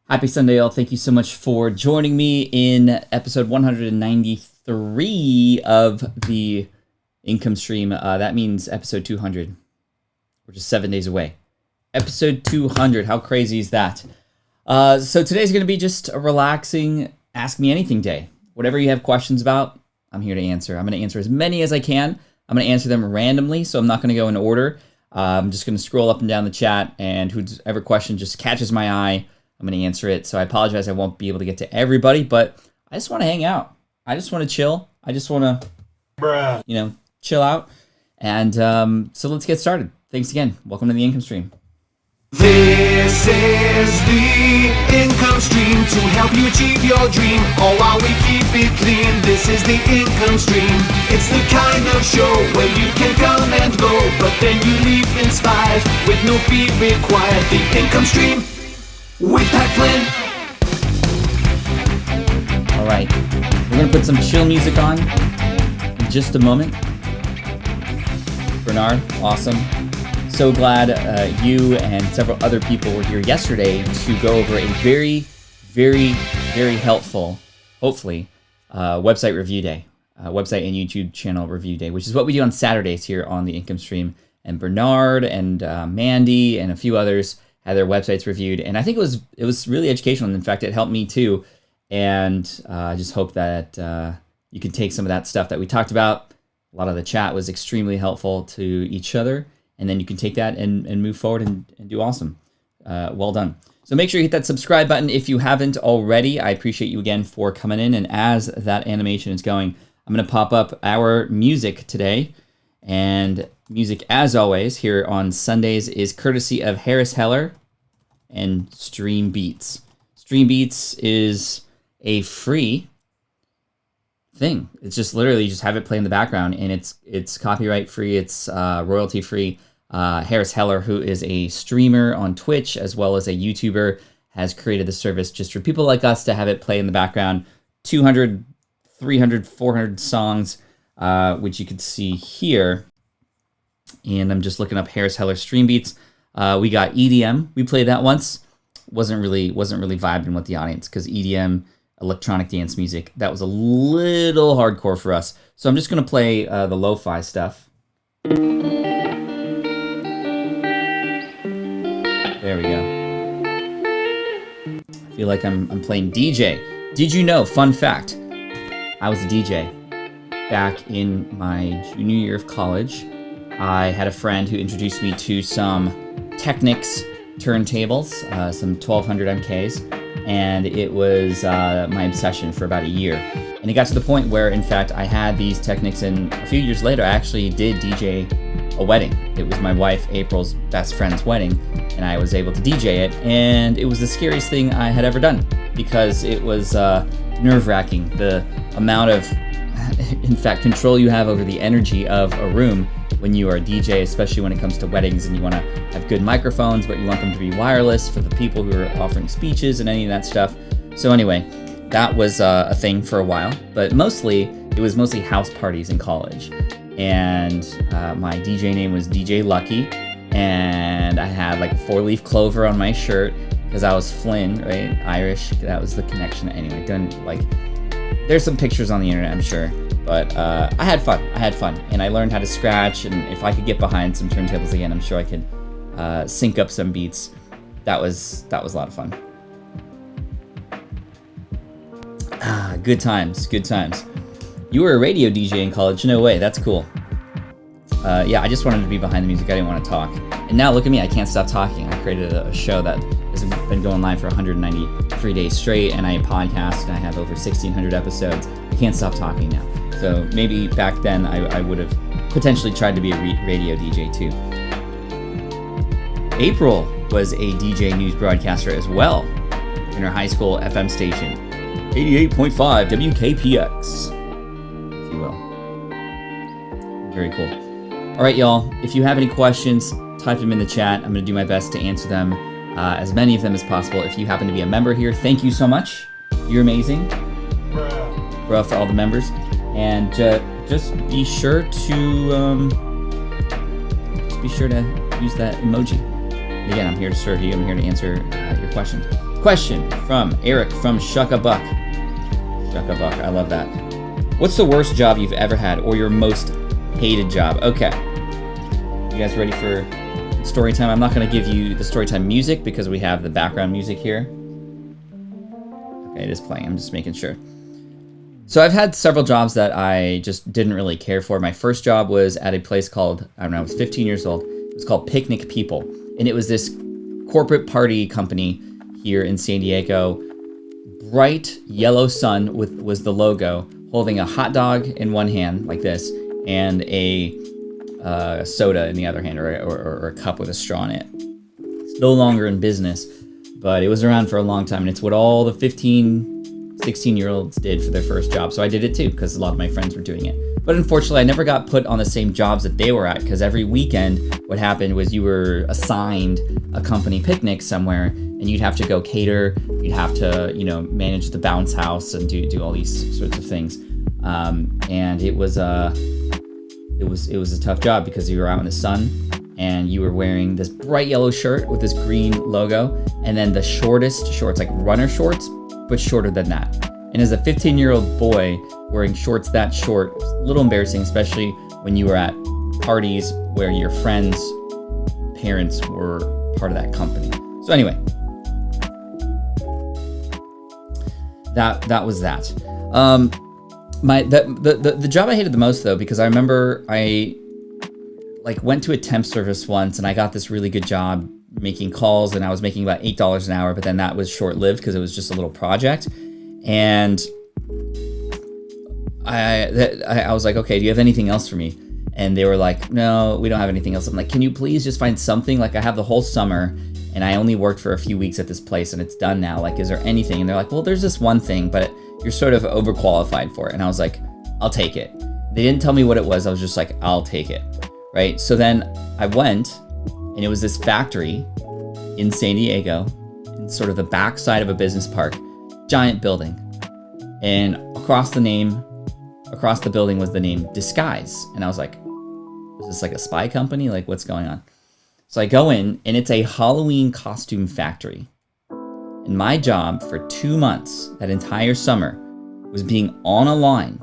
Happy Sunday, all. Thank you so much for joining me in episode 193 of the income stream. That means episode 200. We're just 7 days away. Episode 200. How crazy is that? So today's going to be just a relaxing Ask Me Anything day. Whatever you have questions about, I'm here to answer. I'm going to answer as many as I can. I'm going to answer them randomly, so I'm not going to go in order. I'm just going to scroll up and down the chat, and whoever question just catches my eye, I'm going to answer it. So I apologize I won't be able to get to everybody, but I just want to hang out. I just want to chill. I just want to, chill out. And so let's get started. Thanks again. Welcome to the income stream. This is the income stream to help you achieve your dream, all while we keep it clean. This is the income stream. It's the kind of show where you can come and go, but then you leave inspired with no fee required. The income stream with Pat Flynn. All right, we're gonna put some chill music on in just a moment. Bernard, awesome. So glad you and several other people were here yesterday to go over a very, very, very helpful, hopefully, website review day, website and YouTube channel review day, which is what we do on Saturdays here on the income stream. And Bernard and Mandy and a few others had their websites reviewed, and I think it was really educational. In fact, it helped me too. And I just hope that you can take some of that stuff that we talked about. A lot of the chat was extremely helpful to each other. And then you can take that and move forward and do awesome. Well done. So make sure you hit that subscribe button if you haven't already. I appreciate you again for coming in. And as that animation is going, I'm going to pop up our music today. And music, as always, here on Sundays is courtesy of Harris Heller and Stream Beats. Stream Beats is a free thing. It's just literally just have it play in the background, and it's copyright free, it's royalty free. Harris Heller, who is a streamer on Twitch as well as a YouTuber, has created the service just for people like us to have it play in the background. 200, 300, 400 songs, which you can see here. And I'm just looking up Harris Heller Stream Beats. We got EDM. We played that once. Wasn't really vibing with the audience because EDM, electronic dance music, that was a little hardcore for us. So I'm just gonna play the lo-fi stuff. There we go. I feel like I'm playing DJ. Did you know, fun fact, I was a DJ back in my junior year of college. I had a friend who introduced me to some Technics turntables, some 1200 MKs, and it was my obsession for about a year. And it got to the point where, in fact, I had these Technics, and a few years later, I actually did DJ a wedding. It was my wife, April's best friend's wedding, and I was able to DJ it, and it was the scariest thing I had ever done, because it was nerve-wracking, the amount of, in fact, control you have over the energy of a room when you are a DJ, especially when it comes to weddings and you want to have good microphones, but you want them to be wireless for the people who are offering speeches and any of that stuff. So anyway, that was a thing for a while, but it was mostly house parties in college. And my DJ name was DJ Lucky, and I had like a 4-leaf clover on my shirt because I was Flynn, right? Irish. That was the connection. Anyway, there's some pictures on the internet, I'm sure. But I had fun, and I learned how to scratch, and if I could get behind some turntables again, I'm sure I could sync up some beats. That was a lot of fun. Good times. You were a radio DJ in college? No way, that's cool. Yeah, I just wanted to be behind the music, I didn't want to talk. And now look at me, I can't stop talking. I created a show that has been going live for 193 days straight, and I podcast, and I have over 1,600 episodes. I can't stop talking now. So maybe back then I would have potentially tried to be a radio DJ too. April was a DJ news broadcaster as well in her high school FM station, 88.5 WKPX, if you will. Very cool. All right, y'all, if you have any questions, type them in the chat. I'm going to do my best to answer them, as many of them as possible. If you happen to be a member here, thank you so much. You're amazing. Bruh for all the members. And just be sure to use that emoji. Again, I'm here to serve you. I'm here to answer your questions. Question from Eric from Shuckabuck. Shuckabuck, I love that. What's the worst job you've ever had, or your most hated job? Okay. You guys ready for story time? I'm not going to give you the story time music because we have the background music here. Okay, it is playing. I'm just making sure. So I've had several jobs that I just didn't really care for. My first job was at a place called, I don't know, I was 15 years old. It was called Picnic People. And it was this corporate party company here in San Diego. Bright yellow sun was the logo, holding a hot dog in one hand, like this, and a soda in the other hand, or a cup with a straw in it. It's no longer in business, but it was around for a long time, and it's what all the 16-year-olds did for their first job. So I did it too, because a lot of my friends were doing it. But unfortunately, I never got put on the same jobs that they were at, because every weekend what happened was you were assigned a company picnic somewhere, and you'd have to go cater, you'd have to, manage the bounce house and do all these sorts of things. And it was a tough job because you were out in the sun and you were wearing this bright yellow shirt with this green logo, and then the shortest shorts, like runner shorts, but shorter than that. And as a 15-year-old boy wearing shorts that short, it was a little embarrassing, especially when you were at parties where your friends' parents were part of that company. So anyway, that was that. The job I hated the most, though, because I remember I went to a temp service once and I got this really good job making calls, and I was making about $8 an hour, but then that was short-lived because it was just a little project. And I was like, okay, do you have anything else for me? And they were like, no, we don't have anything else. I'm like, can you please just find something? Like, I have the whole summer and I only worked for a few weeks at this place and it's done now. Like, is there anything? And they're like, well, there's this one thing, but you're sort of overqualified for it. And I was like, I'll take it. They didn't tell me what it was. I was just like, I'll take it. Right. So then I went, and it was this factory in San Diego, in sort of the backside of a business park, giant building. And across the building was the name Disguise. And I was like, is this like a spy company? Like, what's going on? So I go in, and it's a Halloween costume factory. And my job for 2 months, that entire summer, was being on a line.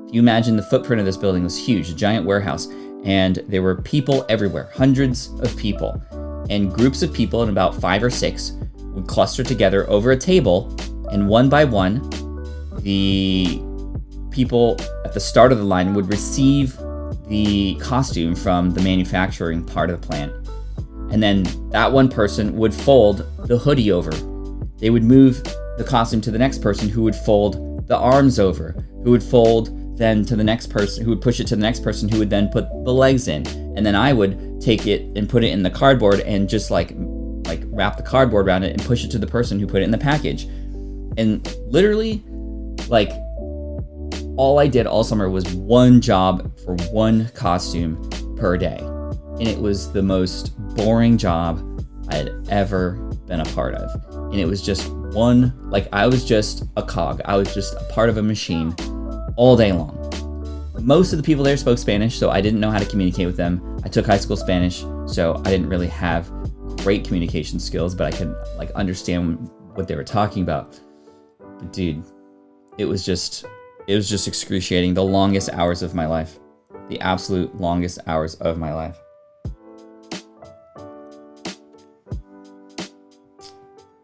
If you imagine, the footprint of this building was huge, a giant warehouse. And there were people everywhere, hundreds of people. And groups of people, in about 5 or 6, would cluster together over a table, and one by one, the people at the start of the line would receive the costume from the manufacturing part of the plant. And then that one person would fold the hoodie over. They would move the costume to the next person, who would fold the arms over, who would fold then to the next person, who would push it to the next person, who would then put the legs in. And then I would take it and put it in the cardboard and just like wrap the cardboard around it and push it to the person who put it in the package. And literally, like, all I did all summer was one job for one costume per day. And it was the most boring job I had ever been a part of. And it was just I was just a cog. I was just a part of a machine all day long. Most of the people there spoke Spanish, so I didn't know how to communicate with them. I took high school Spanish, so I didn't really have great communication skills, but I could understand what they were talking about. But dude, it was just excruciating. The longest hours of my life. The absolute longest hours of my life.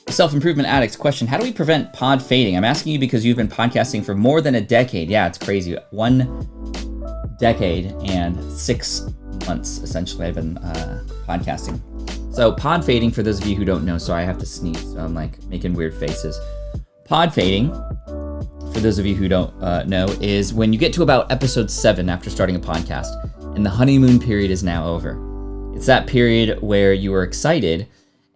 Self-improvement addicts question, how do we prevent pod fading? I'm asking you because you've been podcasting for more than a decade. Yeah, it's crazy. 1 decade and 6 months, essentially, I've been podcasting. So pod fading, for those of you who don't know, sorry, I have to sneeze, so I'm making weird faces. Pod fading, for those of you who don't know, is when you get to about episode 7 after starting a podcast, and the honeymoon period is now over. It's that period where you are excited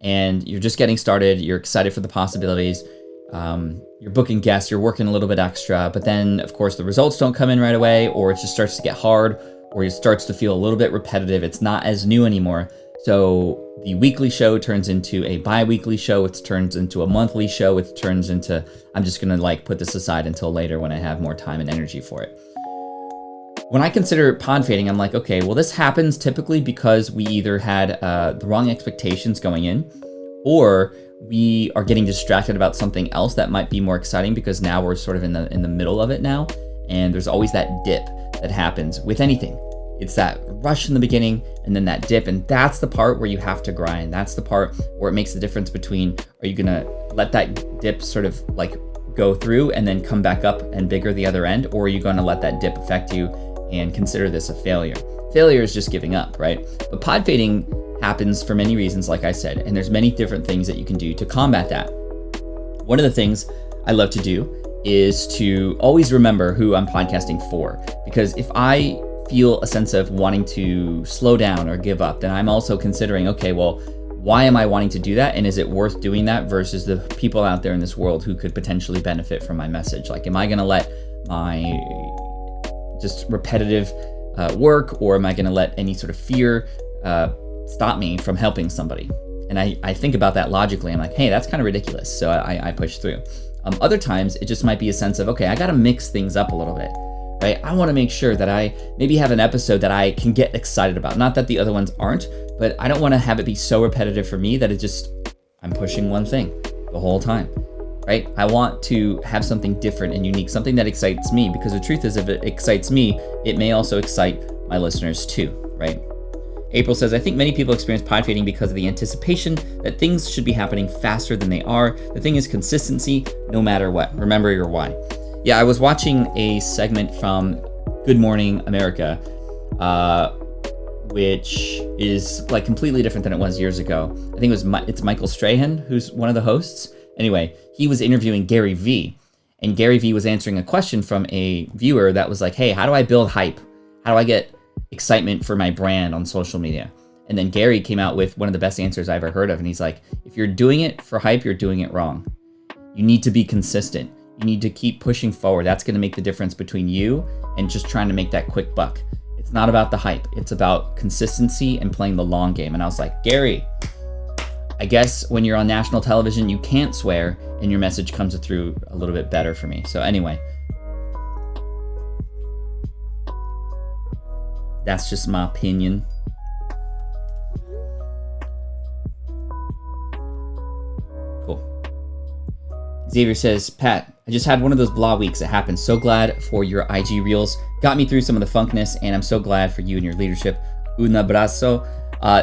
and you're just getting started, you're excited for the possibilities, you're booking guests, you're working a little bit extra, but then, of course, the results don't come in right away, or it just starts to get hard, or it starts to feel a little bit repetitive. It's not as new anymore. So the weekly show turns into a bi-weekly show, it turns into a monthly show, it turns into, I'm just gonna put this aside until later when I have more time and energy for it. When I consider pod fading, I'm like, okay, well, this happens typically because we either had the wrong expectations going in, or we are getting distracted about something else that might be more exciting because now we're sort of in the middle of it now. And there's always that dip that happens with anything. It's that rush in the beginning and then that dip. And that's the part where you have to grind. That's the part where it makes the difference between, are you gonna let that dip sort of like go through and then come back up and bigger the other end? Or are you gonna let that dip affect you and consider this a failure? Failure is just giving up, right? But pod fading happens for many reasons, like I said, and there's many different things that you can do to combat that. One of the things I love to do is to always remember who I'm podcasting for, because if I feel a sense of wanting to slow down or give up, then I'm also considering, okay, well, why am I wanting to do that? And is it worth doing that versus the people out there in this world who could potentially benefit from my message? Like, am I gonna let my just repetitive work, or am I gonna let any sort of fear stop me from helping somebody? And I think about that logically. I'm like, hey, that's kind of ridiculous. So I push through. Other times it just might be a sense of, okay, I got to mix things up a little bit, right? I want to make sure that I maybe have an episode that I can get excited about. Not that the other ones aren't, but I don't want to have it be so repetitive for me that it just, I'm pushing one thing the whole time, right? I want to have something different and unique, something that excites me, because the truth is, if it excites me, it may also excite my listeners too, right? April says, I think many people experience pod fading because of the anticipation that things should be happening faster than they are. The thing is consistency, no matter what. Remember your why. Yeah, I was watching a segment from Good Morning America, which is like completely different than it was years ago. I think it's Michael Strahan, who's one of the hosts. Anyway, he was interviewing Gary Vee, and Gary Vee was answering a question from a viewer that was like, hey, how do I build hype? How do I get excitement for my brand on social media? And then Gary came out with one of the best answers I ever heard of. And he's like, if you're doing it for hype, you're doing it wrong. You need to be consistent. You need to keep pushing forward. That's going to make the difference between you and just trying to make that quick buck. It's not about the hype. It's about consistency and playing the long game. And I was like, Gary, I guess when you're on national television, you can't swear and your message comes through a little bit better for me. So anyway, that's just my opinion. Cool. Xavier says, Pat, I just had one of those blah weeks. It happened. So glad for your IG Reels. Got me through some of the funkness, and I'm so glad for you and your leadership. Un abrazo.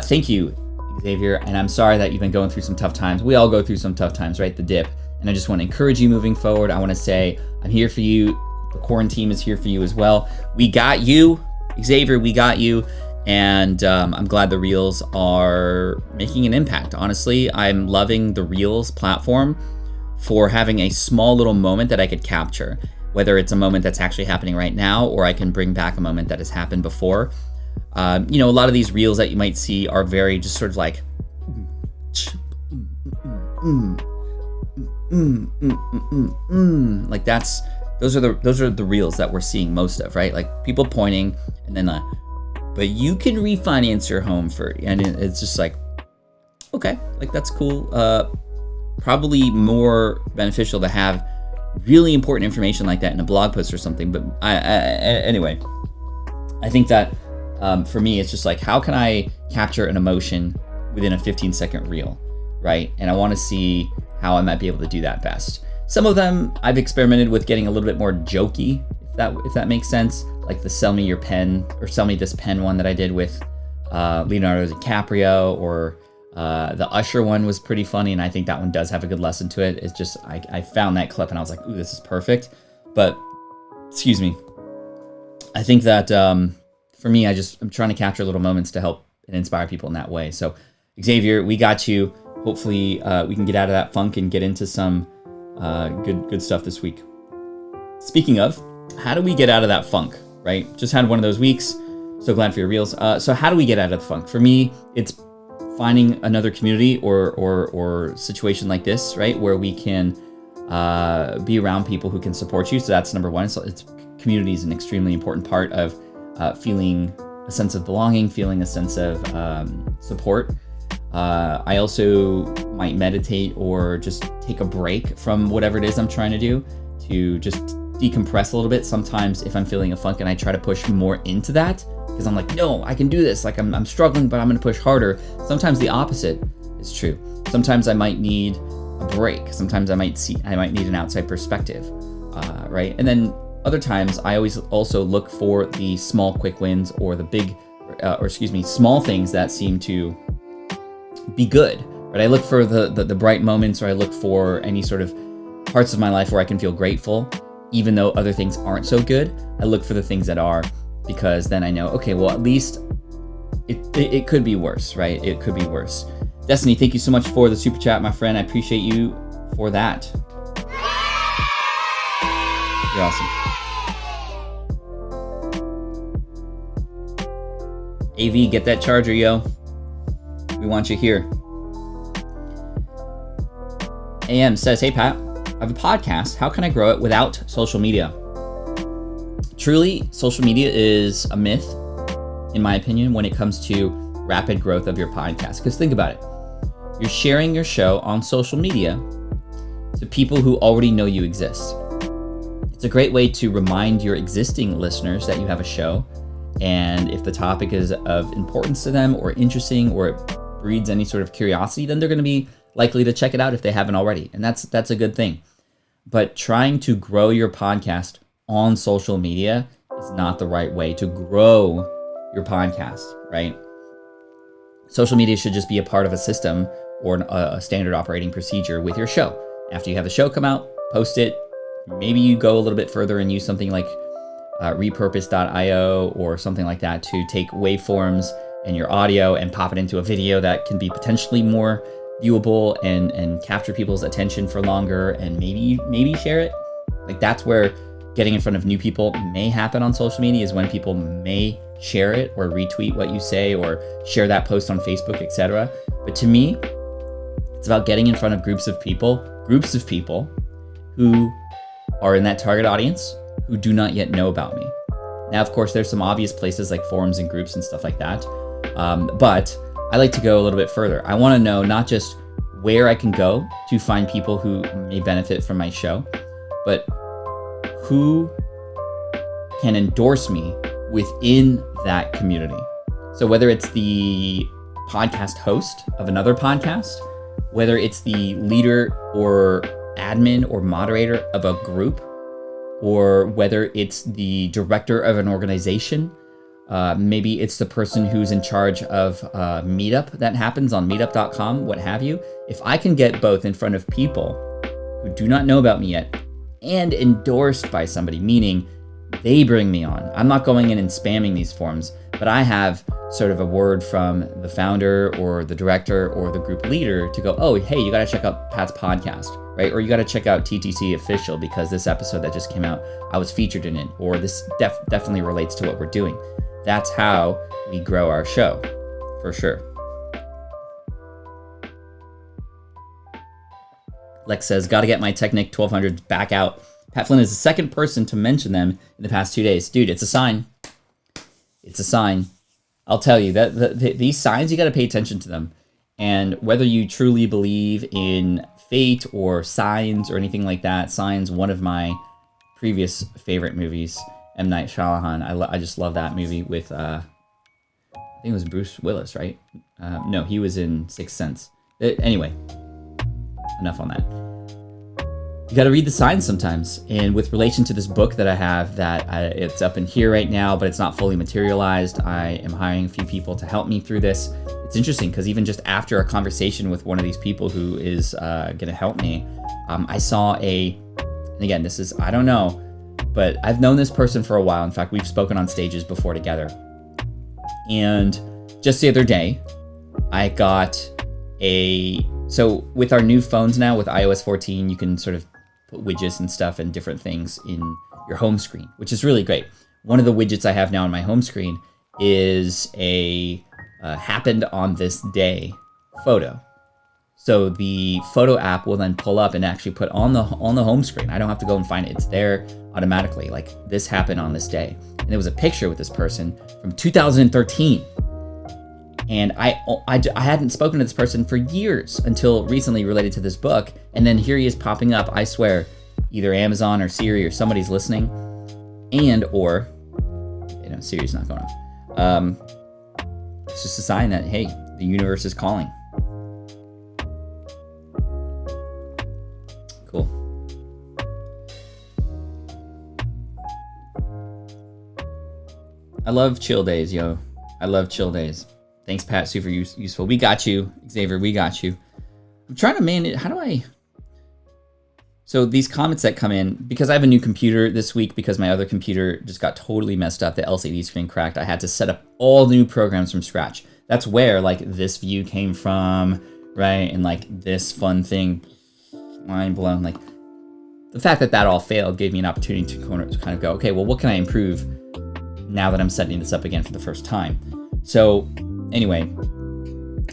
Thank you, Xavier, and I'm sorry that you've been going through some tough times. We all go through some tough times, right? The dip. And I just want to encourage you moving forward. I want to say I'm here for you. The Quaranteam is here for you as well. We got you. Xavier, we got you, and I'm glad the Reels are making an impact. Honestly, I'm loving the Reels platform for having a small little moment that I could capture, whether it's a moment that's actually happening right now, or I can bring back a moment that has happened before. A lot of these Reels that you might see are very just sort of like, like those are the Reels that we're seeing most of, right? Like people pointing and then but you can refinance your home and it's just like, okay, like that's cool. Probably more beneficial to have really important information like that in a blog post or something. But anyway, I think that for me, it's just like, how can I capture an emotion within a 15-second reel, right? And I want to see how I might be able to do that best. Some of them I've experimented with getting a little bit more jokey, if that makes sense. Like the sell me your pen or sell me this pen one that I did with Leonardo DiCaprio, or the Usher one was pretty funny, and I think that one does have a good lesson to it. It's just I found that clip and I was like, ooh, this is perfect. But excuse me, I think that for me, I'm trying to capture little moments to help and inspire people in that way. So Xavier, we got you. Hopefully we can get out of that funk and get into some good stuff this week. Speaking of, how do we get out of that funk, right? Just had one of those weeks. So glad for your Reels. So how do we get out of the funk? For me, it's finding another community or situation like this, right? Where we can be around people who can support you. So that's number one. So community is an extremely important part of feeling a sense of belonging, feeling a sense of support. I also might meditate or just take a break from whatever it is I'm trying to do to just decompress a little bit. Sometimes if I'm feeling a funk and I try to push more into that, because I'm like, no, I can do this. Like I'm struggling, but I'm going to push harder. Sometimes the opposite. is true. Sometimes I might need a break. Sometimes I might need an outside perspective, right? And then other times I always also look for the small quick wins or the small things that seem to be good, right? I look for the bright moments, or I look for any sort of parts of my life where I can feel grateful, even though other things aren't so good. I look for the things that are, because then I know, okay, well, at least it could be worse, right? It could be worse. Destiny, thank you so much for the super chat, my friend. I appreciate you for that. You're awesome. AV, get that charger, yo. We want you here. AM says, hey, Pat, I have a podcast. How can I grow it without social media? Truly, social media is a myth, in my opinion, when it comes to rapid growth of your podcast. Because think about it. You're sharing your show on social media to people who already know you exist. It's a great way to remind your existing listeners that you have a show. And if the topic is of importance to them or interesting, or it breeds any sort of curiosity, then they're going to be likely to check it out if they haven't already. And that's a good thing. But trying to grow your podcast on social media is not the right way to grow your podcast, right? Social media should just be a part of a system or a standard operating procedure with your show. After you have the show come out, post it. Maybe you go a little bit further and use something like repurpose.io or something like that to take waveforms and your audio and pop it into a video that can be potentially more viewable and capture people's attention for longer, and maybe share it. Like, that's where getting in front of new people may happen on social media, is when people may share it or retweet what you say or share that post on Facebook, etc. But to me, it's about getting in front of groups of people who are in that target audience who do not yet know about me. Now, of course, there's some obvious places like forums and groups and stuff like that. But I like to go a little bit further. I want to know not just where I can go to find people who may benefit from my show, but who can endorse me within that community. So whether it's the podcast host of another podcast, whether it's the leader or admin or moderator of a group, or whether it's the director of an organization, maybe it's the person who's in charge of a meetup that happens on meetup.com, what have you. If I can get both in front of people who do not know about me yet and endorsed by somebody, meaning they bring me on. I'm not going in and spamming these forums, but I have sort of a word from the founder or the director or the group leader to go, oh, hey, you got to check out Pat's podcast, right? Or you got to check out TTC Official because this episode that just came out, I was featured in it, or this definitely relates to what we're doing. That's how we grow our show, for sure. Lex says, got to get my Technic 1200s back out. Pat Flynn is the second person to mention them in the past 2 days. Dude, it's a sign. It's a sign. I'll tell you that these signs, you got to pay attention to them. And whether you truly believe in fate or signs or anything like that, Signs, one of my previous favorite movies, M. Night Shyamalan. I just love that movie with, I think it was Bruce Willis, right? No, he was in Sixth Sense. Anyway, enough on that. You got to read the signs sometimes. And with relation to this book that I have, it's up in here right now, but it's not fully materialized. I am hiring a few people to help me through this. It's interesting because even just after a conversation with one of these people who is going to help me, I saw and again, this is, I don't know, but I've known this person for a while. In fact, we've spoken on stages before together. And just the other day, I got so with our new phones now, with iOS 14, you can sort of put widgets and stuff and different things in your home screen, which is really great. One of the widgets I have now on my home screen is a happened on this day photo. So the photo app will then pull up and actually put on the home screen. I don't have to go and find it. It's there automatically, like this happened on this day. And there was a picture with this person from 2013. And I hadn't spoken to this person for years until recently related to this book. And then here he is popping up, I swear, either Amazon or Siri or somebody's listening. Or Siri's not going off. It's just a sign that, hey, the universe is calling. Cool. I love chill days, yo. I love chill days. Thanks, Pat. Super useful. We got you, Xavier. We got you. I'm trying to manage. How do I? So these comments that come in, because I have a new computer this week, because my other computer just got totally messed up. The LCD screen cracked. I had to set up all new programs from scratch. That's where like this view came from, right? And like this fun thing, mind blown. Like the fact that all failed gave me an opportunity to kind of go, okay, well, what can I improve now that I'm setting this up again for the first time? So anyway,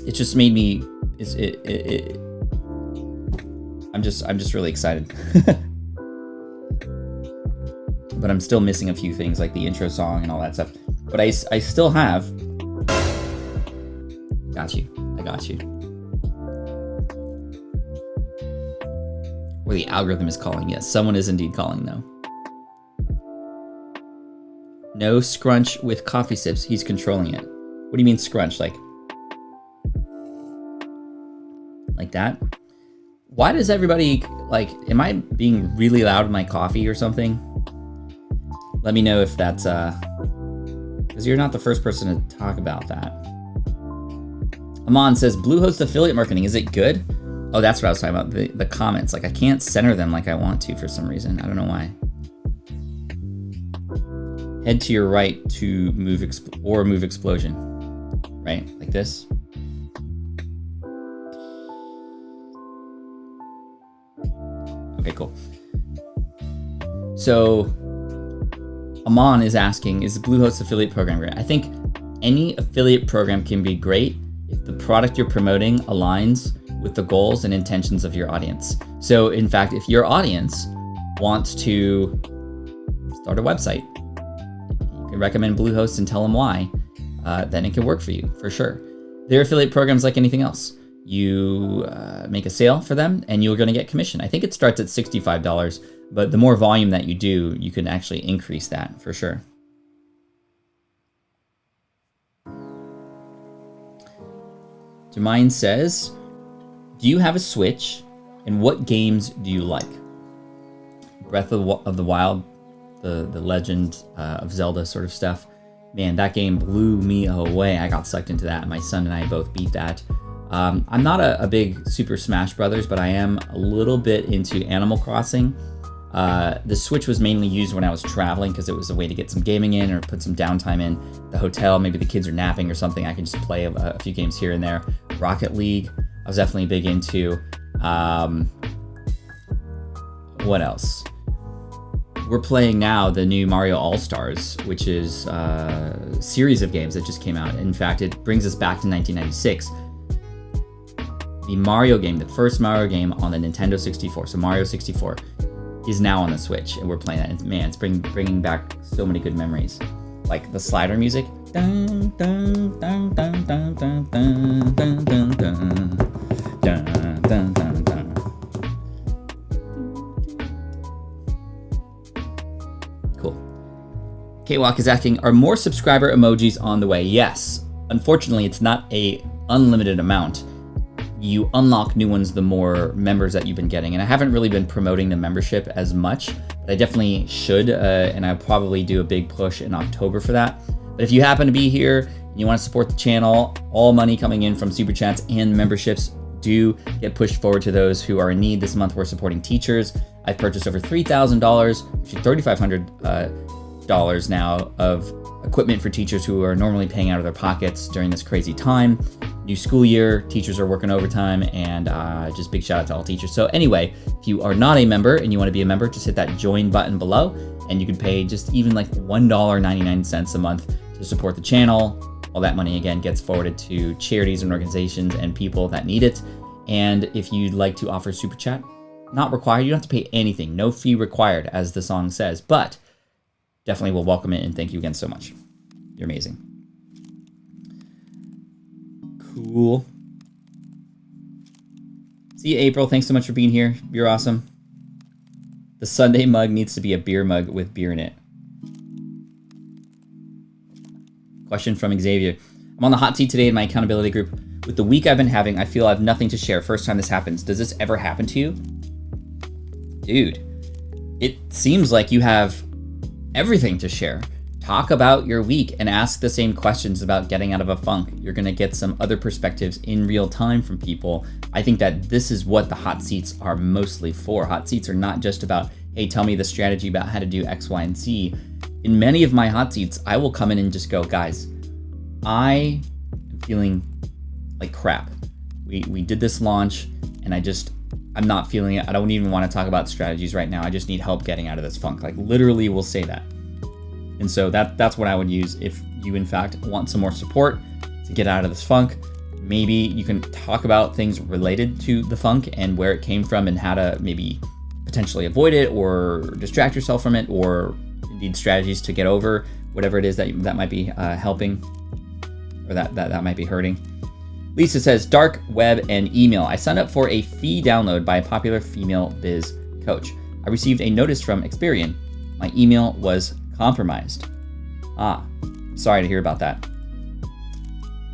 it just made me, I'm just really excited. But I'm still missing a few things like the intro song and all that stuff. But I still have, I got you. Or the algorithm is calling. Yes, someone is indeed calling though. No scrunch with coffee sips. He's controlling it. What do you mean scrunch? Like that? Why does everybody, like, am I being really loud with my coffee or something? Let me know if that's, because you're not the first person to talk about that. Amon says, Bluehost affiliate marketing, is it good? Oh, that's what I was talking about, the comments. Like, I can't center them like I want to for some reason. I don't know why. Head to your right to move explosion. Right, like this. Okay, cool. So Amon is asking, is the Bluehost affiliate program great? I think any affiliate program can be great if the product you're promoting aligns with the goals and intentions of your audience. So in fact, if your audience wants to start a website, you can recommend Bluehost and tell them why, then it can work for you, for sure. They're affiliate programs like anything else. You make a sale for them and you're going to get commission. I think it starts at $65, but the more volume that you do, you can actually increase that for sure. Jermaine says, do you have a Switch and what games do you like? Breath of the Wild, the Legend of Zelda sort of stuff. Man, that game blew me away. I got sucked into that. My son and I both beat that. I'm not a big Super Smash Brothers, but I am a little bit into Animal Crossing. The Switch was mainly used when I was traveling because it was a way to get some gaming in or put some downtime in the hotel. Maybe the kids are napping or something. I can just play a few games here and there. Rocket League, I was definitely big into. What else? We're playing now the new Mario All-Stars, which is a series of games that just came out. In fact, it brings us back to 1996. The Mario game, the first Mario game on the Nintendo 64, so Mario 64, is now on the Switch, and we're playing that. And man, it's bringing back so many good memories. Like the slider music. Dun, dun, dun, dun, dun, dun, dun, dun, dun, dun, dun, dun, dun, dun. Cool. K-Walk is asking, are more subscriber emojis on the way? Yes. Unfortunately, it's not a unlimited amount. You unlock new ones the more members that you've been getting. And I haven't really been promoting the membership as much, but I definitely should. And I'll probably do a big push in October for that. But if you happen to be here and you want to support the channel, all money coming in from Super Chats and memberships do get pushed forward to those who are in need. This month, we're supporting teachers. I've purchased over $3,000, actually $3,500 now of equipment for teachers who are normally paying out of their pockets during this crazy time. New school year, teachers are working overtime, and just big shout out to all teachers. So anyway, if you are not a member and you want to be a member, just hit that join button below, and you can pay just even like $1.99 a month to support the channel. All that money, again, gets forwarded to charities and organizations and people that need it. And if you'd like to offer Super Chat, not required, you don't have to pay anything. No fee required, as the song says, but definitely will welcome it, and thank you again so much. You're amazing. Cool. See you, April. Thanks so much for being here. You're awesome. The Sunday mug needs to be a beer mug with beer in it. Question from Xavier. I'm on the hot seat today in my accountability group. With the week I've been having, I feel I have nothing to share. First time this happens. Does this ever happen to you? dude, it seems like you have everything to share. Talk about your week and ask the same questions about getting out of a funk. You're going to get some other perspectives in real time from people. I think that this is what the hot seats are mostly for. Hot seats are not just about, hey, tell me the strategy about how to do X, Y, and Z. In many of my hot seats, I will come in and just go, guys, I am feeling like crap. We did this launch and I'm not feeling it. I don't even want to talk about strategies right now. I just need help getting out of this funk. Like literally we'll say that. And so that's what I would use if you in fact want some more support to get out of this funk. Maybe you can talk about things related to the funk and where it came from and how to maybe potentially avoid it or distract yourself from it, or indeed strategies to get over whatever it is that might be helping or that might be hurting. Lisa says, dark web and email. I signed up for a fee download by a popular female biz coach. I received a notice from Experian. My email was compromised. Sorry to hear about that.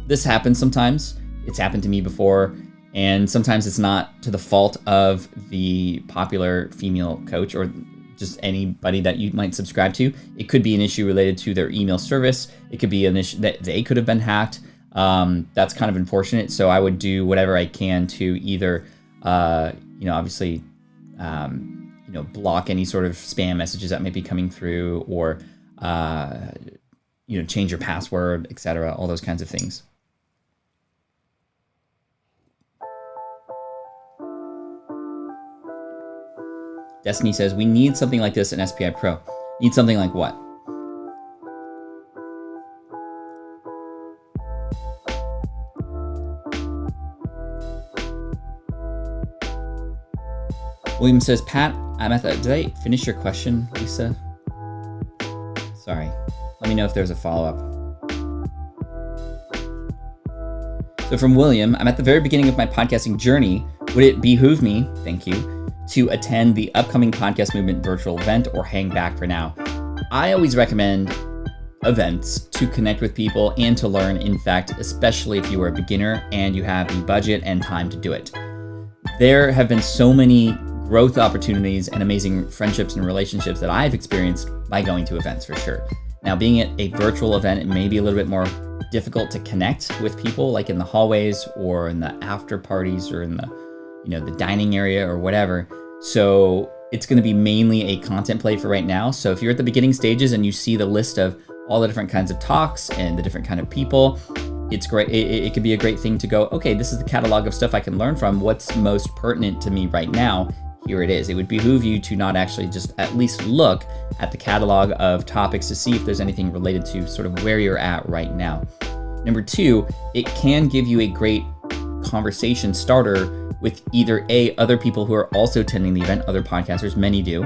This happens sometimes. It's happened to me before, and sometimes it's not to the fault of the popular female coach or just anybody that you might subscribe to. It could be an issue related to their email service. It could be an issue that they could have been hacked. That's kind of unfortunate. So I would do whatever I can to either, obviously, block any sort of spam messages that may be coming through, or, change your password, etc. All those kinds of things. Destiny says, we need something like this in SPI Pro. Need something like what? William says, Pat, did I finish your question, Lisa? Sorry. Let me know if there's a follow-up. So from William, I'm at the very beginning of my podcasting journey. Would it behoove me, thank you, to attend the upcoming Podcast Movement virtual event or hang back for now? I always recommend events to connect with people and to learn. In fact, especially if you are a beginner and you have the budget and time to do it. There have been so many growth opportunities and amazing friendships and relationships that I've experienced by going to events, for sure. Now, being at a virtual event, it may be a little bit more difficult to connect with people, like in the hallways or in the after parties or in the dining area or whatever. So it's going to be mainly a content play for right now. So if you're at the beginning stages and you see the list of all the different kinds of talks and the different kind of people, it's great. It could be a great thing to go, okay, this is the catalog of stuff I can learn from. What's most pertinent to me right now? Here it is. It would behoove you to not actually just at least look at the catalog of topics to see if there's anything related to sort of where you're at right now. Number two, it can give you a great conversation starter with either other people who are also attending the event, other podcasters, many do,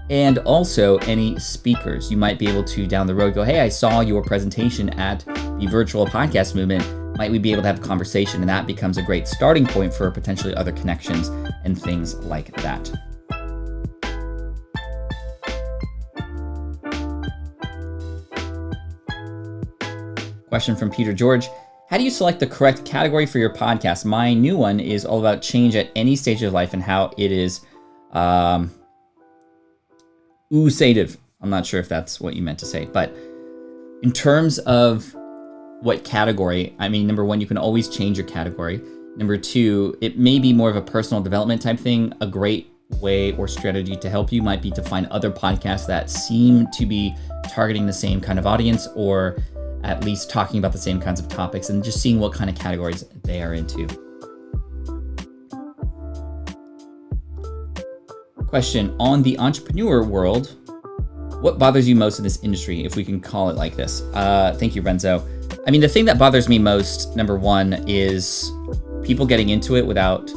and also any speakers. You might be able to down the road go, hey, I saw your presentation at the virtual podcast movement. Might we be able to have a conversation? And that becomes a great starting point for potentially other connections and things like that. Question from Peter George. How do you select the correct category for your podcast? My new one is all about change at any stage of life and how it is usative. I'm not sure if that's what you meant to say, but in terms of what category, I mean, number one, you can always change your category. Number two, it may be more of a personal development type thing. A great way or strategy to help you might be to find other podcasts that seem to be targeting the same kind of audience, or at least talking about the same kinds of topics, and just seeing what kind of categories they are into. Question, on the entrepreneur world, what bothers you most in this industry, if we can call it like this? Thank you, Renzo. I mean, the thing that bothers me most, number one, is people getting into it without,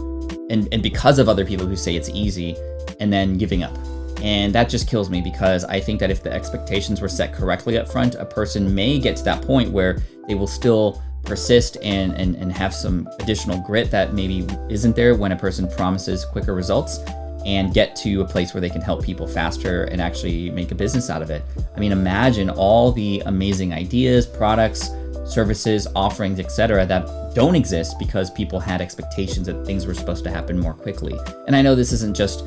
and because of other people who say it's easy, and then giving up. And that just kills me, because I think that if the expectations were set correctly up front, a person may get to that point where they will still persist and have some additional grit that maybe isn't there when a person promises quicker results, and get to a place where they can help people faster and actually make a business out of it. I mean, imagine all the amazing ideas, products, services, offerings, etc. that don't exist because people had expectations that things were supposed to happen more quickly. And I know this isn't just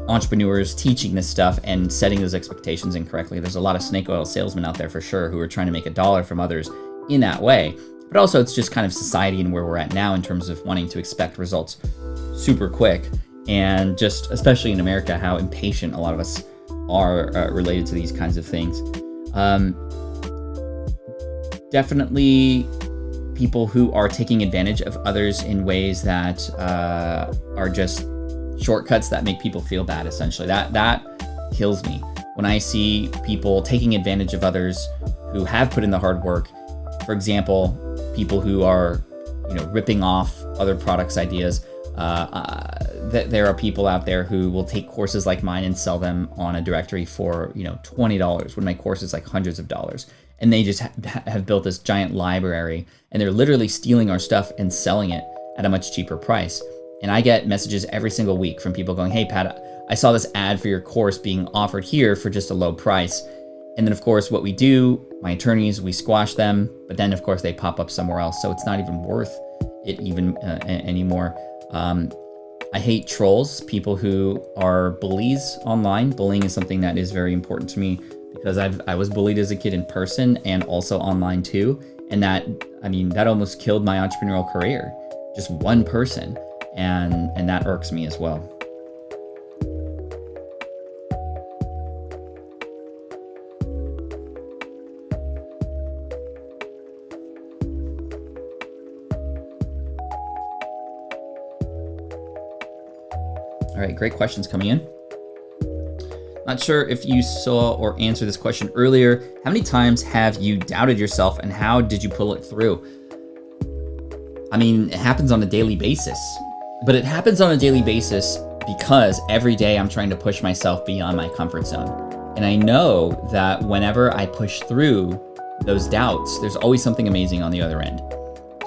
entrepreneurs teaching this stuff and setting those expectations incorrectly. There's a lot of snake oil salesmen out there for sure who are trying to make $1 from others in that way. But also it's just kind of society and where we're at now in terms of wanting to expect results super quick, and just especially in America, how impatient a lot of us are related to these kinds of things. Definitely people who are taking advantage of others in ways that are just shortcuts that make people feel bad, essentially. That kills me. When I see people taking advantage of others who have put in the hard work, for example, people who are, ripping off other products' ideas. There are people out there who will take courses like mine and sell them on a directory for, $20 when my course is like hundreds of dollars. And they just have built this giant library, and they're literally stealing our stuff and selling it at a much cheaper price. And I get messages every single week from people going, "Hey, Pat, I saw this ad for your course being offered here for just a low price." And then, of course, what we do, my attorneys, we squash them, but then, of course, they pop up somewhere else. So it's not even worth it anymore. I hate trolls, people who are bullies online. Bullying is something that is very important to me because I was bullied as a kid in person and also online too. And that almost killed my entrepreneurial career. Just one person. And that irks me as well. All right, great questions coming in. Not sure if you saw or answered this question earlier. How many times have you doubted yourself and how did you pull it through? It happens on a daily basis, but it happens on a daily basis because every day I'm trying to push myself beyond my comfort zone. And I know that whenever I push through those doubts, there's always something amazing on the other end.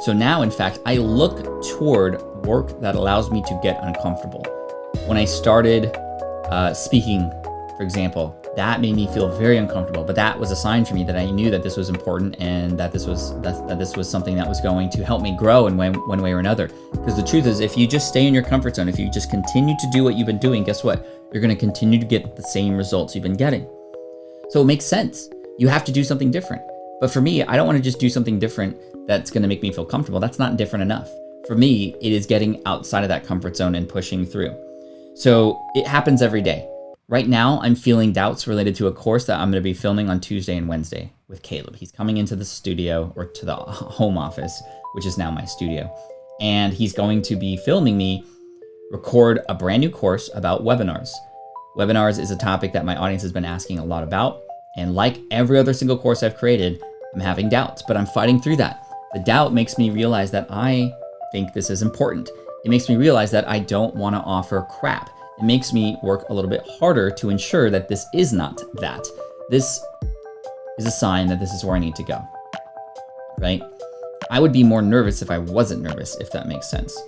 So now, in fact, I look toward work that allows me to get uncomfortable. When I started speaking, for example, that made me feel very uncomfortable, but that was a sign for me that I knew that this was important and that this was something that was going to help me grow in one way or another. Because the truth is, if you just stay in your comfort zone, if you just continue to do what you've been doing, guess what? You're going to continue to get the same results you've been getting. So it makes sense. You have to do something different. But for me, I don't want to just do something different that's going to make me feel comfortable. That's not different enough. For me, it is getting outside of that comfort zone and pushing through. So it happens every day. Right now, I'm feeling doubts related to a course that I'm going to be filming on Tuesday and Wednesday with Caleb. He's coming into the studio, or to the home office, which is now my studio. And he's going to be filming me record a brand new course about webinars. Webinars is a topic that my audience has been asking a lot about. And like every other single course I've created, I'm having doubts, but I'm fighting through that. The doubt makes me realize that I think this is important. It makes me realize that I don't want to offer crap. It makes me work a little bit harder to ensure that this is not that. This is a sign that this is where I need to go, right? I would be more nervous if I wasn't nervous, if that makes sense.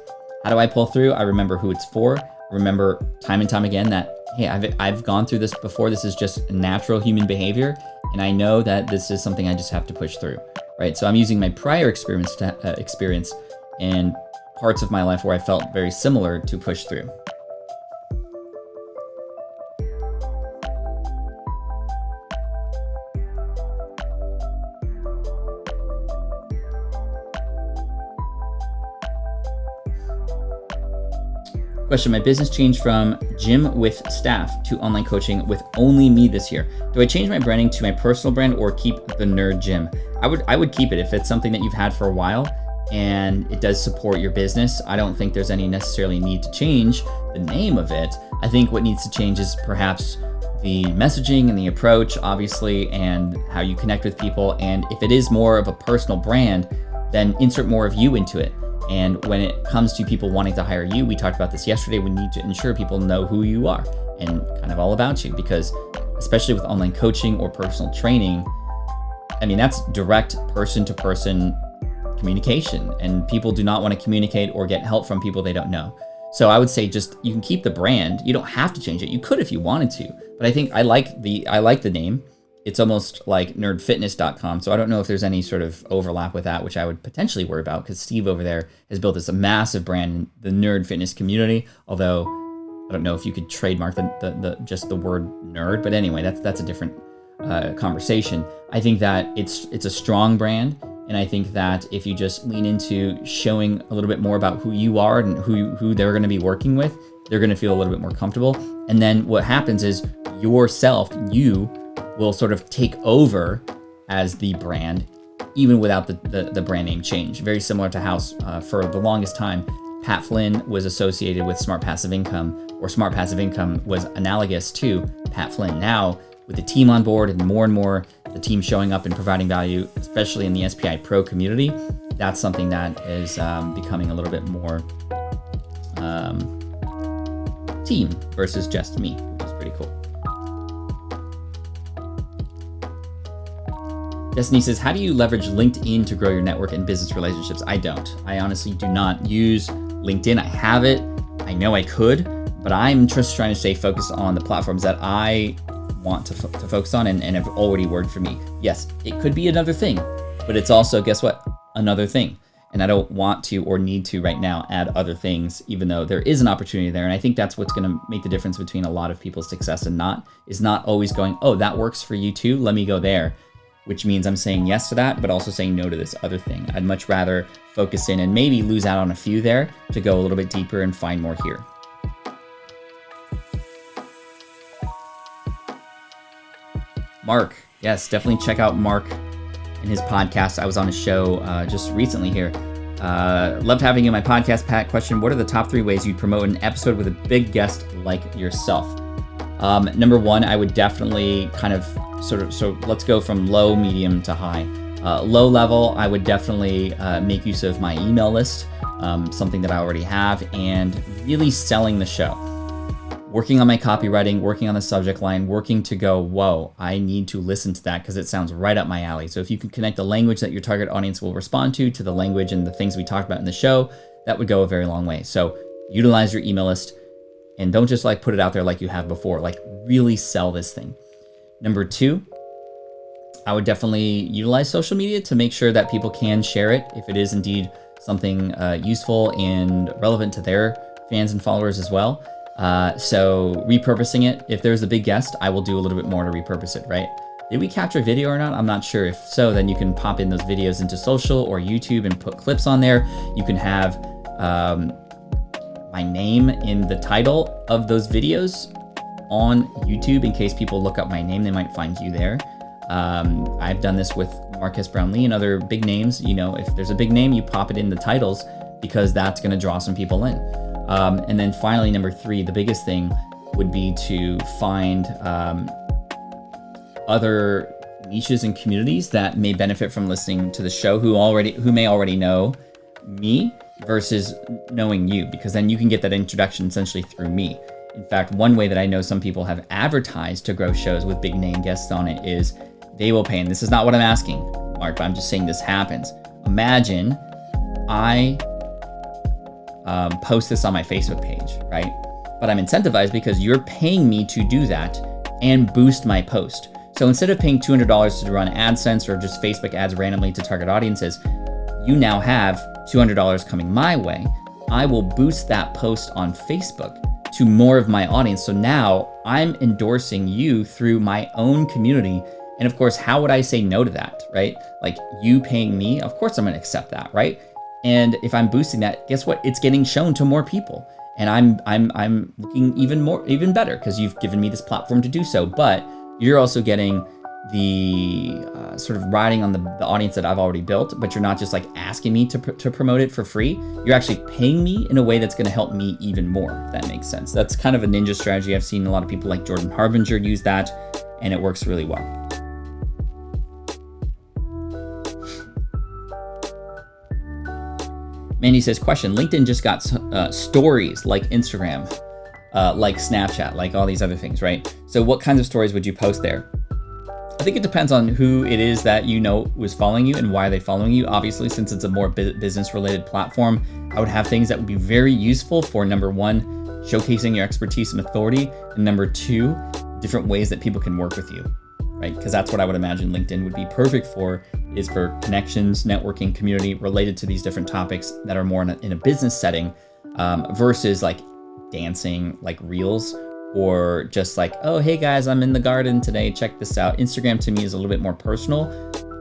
How do I pull through? I remember who it's for. Remember time and time again that, hey, I've gone through this before. This is just natural human behavior. And I know that this is something I just have to push through, right? So I'm using my prior experience and parts of my life where I felt very similar to push through. Question, my business changed from gym with staff to online coaching with only me this year. Do I change my branding to my personal brand or keep the nerd gym? I would keep it if it's something that you've had for a while and it does support your business. I don't think there's any necessarily need to change the name of it. I think what needs to change is perhaps the messaging and the approach, obviously, and how you connect with people. And if it is more of a personal brand, then insert more of you into it. And when it comes to people wanting to hire you, we talked about this yesterday, we need to ensure people know who you are and kind of all about you, because especially with online coaching or personal training, that's direct person-to-person communication, and people do not want to communicate or get help from people they don't know. So I would say just, you can keep the brand. You don't have to change it. You could if you wanted to, but I think I like the name. It's almost like nerdfitness.com. So I don't know if there's any sort of overlap with that, which I would potentially worry about, because Steve over there has built this massive brand in the nerd fitness community. Although I don't know if you could trademark the just the word nerd, but anyway, that's a different conversation. I think that it's a strong brand, and I think that if you just lean into showing a little bit more about who you are and who they're going to be working with, they're going to feel a little bit more comfortable. And then what happens is you will sort of take over as the brand, even without the brand name change. Very similar to how for the longest time, Pat Flynn was associated with Smart Passive Income, or Smart Passive Income was analogous to Pat Flynn. Now, with the team on board and more the team showing up and providing value, especially in the SPI Pro community, that's something that is becoming a little bit more team versus just me, which is pretty cool. Destiny says, how do you leverage LinkedIn to grow your network and business relationships? I don't. I honestly do not use LinkedIn. I have it. I know I could, but I'm just trying to stay focused on the platforms that I want to focus on and have already worked for me. Yes, it could be another thing, but it's also, guess what? Another thing. And I don't want to or need to right now add other things, even though there is an opportunity there. And I think that's what's going to make the difference between a lot of people's success and not always going, oh, that works for you too, let me go there. Which means I'm saying yes to that, but also saying no to this other thing. I'd much rather focus in and maybe lose out on a few there to go a little bit deeper and find more here. Mark, yes, definitely check out Mark and his podcast. I was on his show just recently here. Loved having you on my podcast. Pat, question, what are the top 3 ways you promote an episode with a big guest like yourself? Number 1, I would definitely kind of so let's go from low, medium to high. Low level, I would definitely make use of my email list, something that I already have, and really selling the show. Working on my copywriting, working on the subject line, working to go, whoa, I need to listen to that because it sounds right up my alley. So if you can connect the language that your target audience will respond to the language and the things we talked about in the show, that would go a very long way. So utilize your email list and don't just like put it out there like you have before, like really sell this thing. Number 2, I would definitely utilize social media to make sure that people can share it if it is indeed something useful and relevant to their fans and followers as well. So repurposing it, if there's a big guest, I will do a little bit more to repurpose it, right? Did we capture video or not? I'm not sure. If so, then you can pop in those videos into social or YouTube and put clips on there. You can have my name in the title of those videos on YouTube in case people look up my name, they might find you there. I've done this with Marcus Brownlee and other big names. You know, if there's a big name, you pop it in the titles because that's going to draw some people in. And then finally, number 3, the biggest thing would be to find other niches and communities that may benefit from listening to the show who may already know me versus knowing you, because then you can get that introduction essentially through me. In fact, one way that I know some people have advertised to grow shows with big name guests on it is they will pay. And this is not what I'm asking, Mark, but I'm just saying this happens. Imagine I post this on my Facebook page, right? But I'm incentivized because you're paying me to do that and boost my post. So instead of paying $200 to run AdSense or just Facebook ads randomly to target audiences, you now have $200 coming my way. I will boost that post on Facebook to more of my audience. So now I'm endorsing you through my own community. And of course, how would I say no to that, right? Like you paying me, of course I'm gonna accept that, right? And if I'm boosting that, guess what? It's getting shown to more people. And I'm looking even better because you've given me this platform to do so. But you're also getting the sort of riding on the audience that I've already built, but you're not just like asking me to promote it for free. You're actually paying me in a way that's going to help me even more, if that makes sense. That's kind of a ninja strategy. I've seen a lot of people like Jordan Harbinger use that, and it works really well. Mandy says, question, LinkedIn just got stories like Instagram, like Snapchat, like all these other things, right? So what kinds of stories would you post there? I think it depends on who it is that you know was following you and why they're following you. Obviously, since it's a more business-related platform, I would have things that would be very useful for, number 1, showcasing your expertise and authority, and number 2, different ways that people can work with you, right? Because that's what I would imagine LinkedIn would be perfect for, is for connections, networking, community related to these different topics that are more in a business setting versus like dancing like reels, or just like, oh, hey guys, I'm in the garden today, check this out. Instagram to me is a little bit more personal.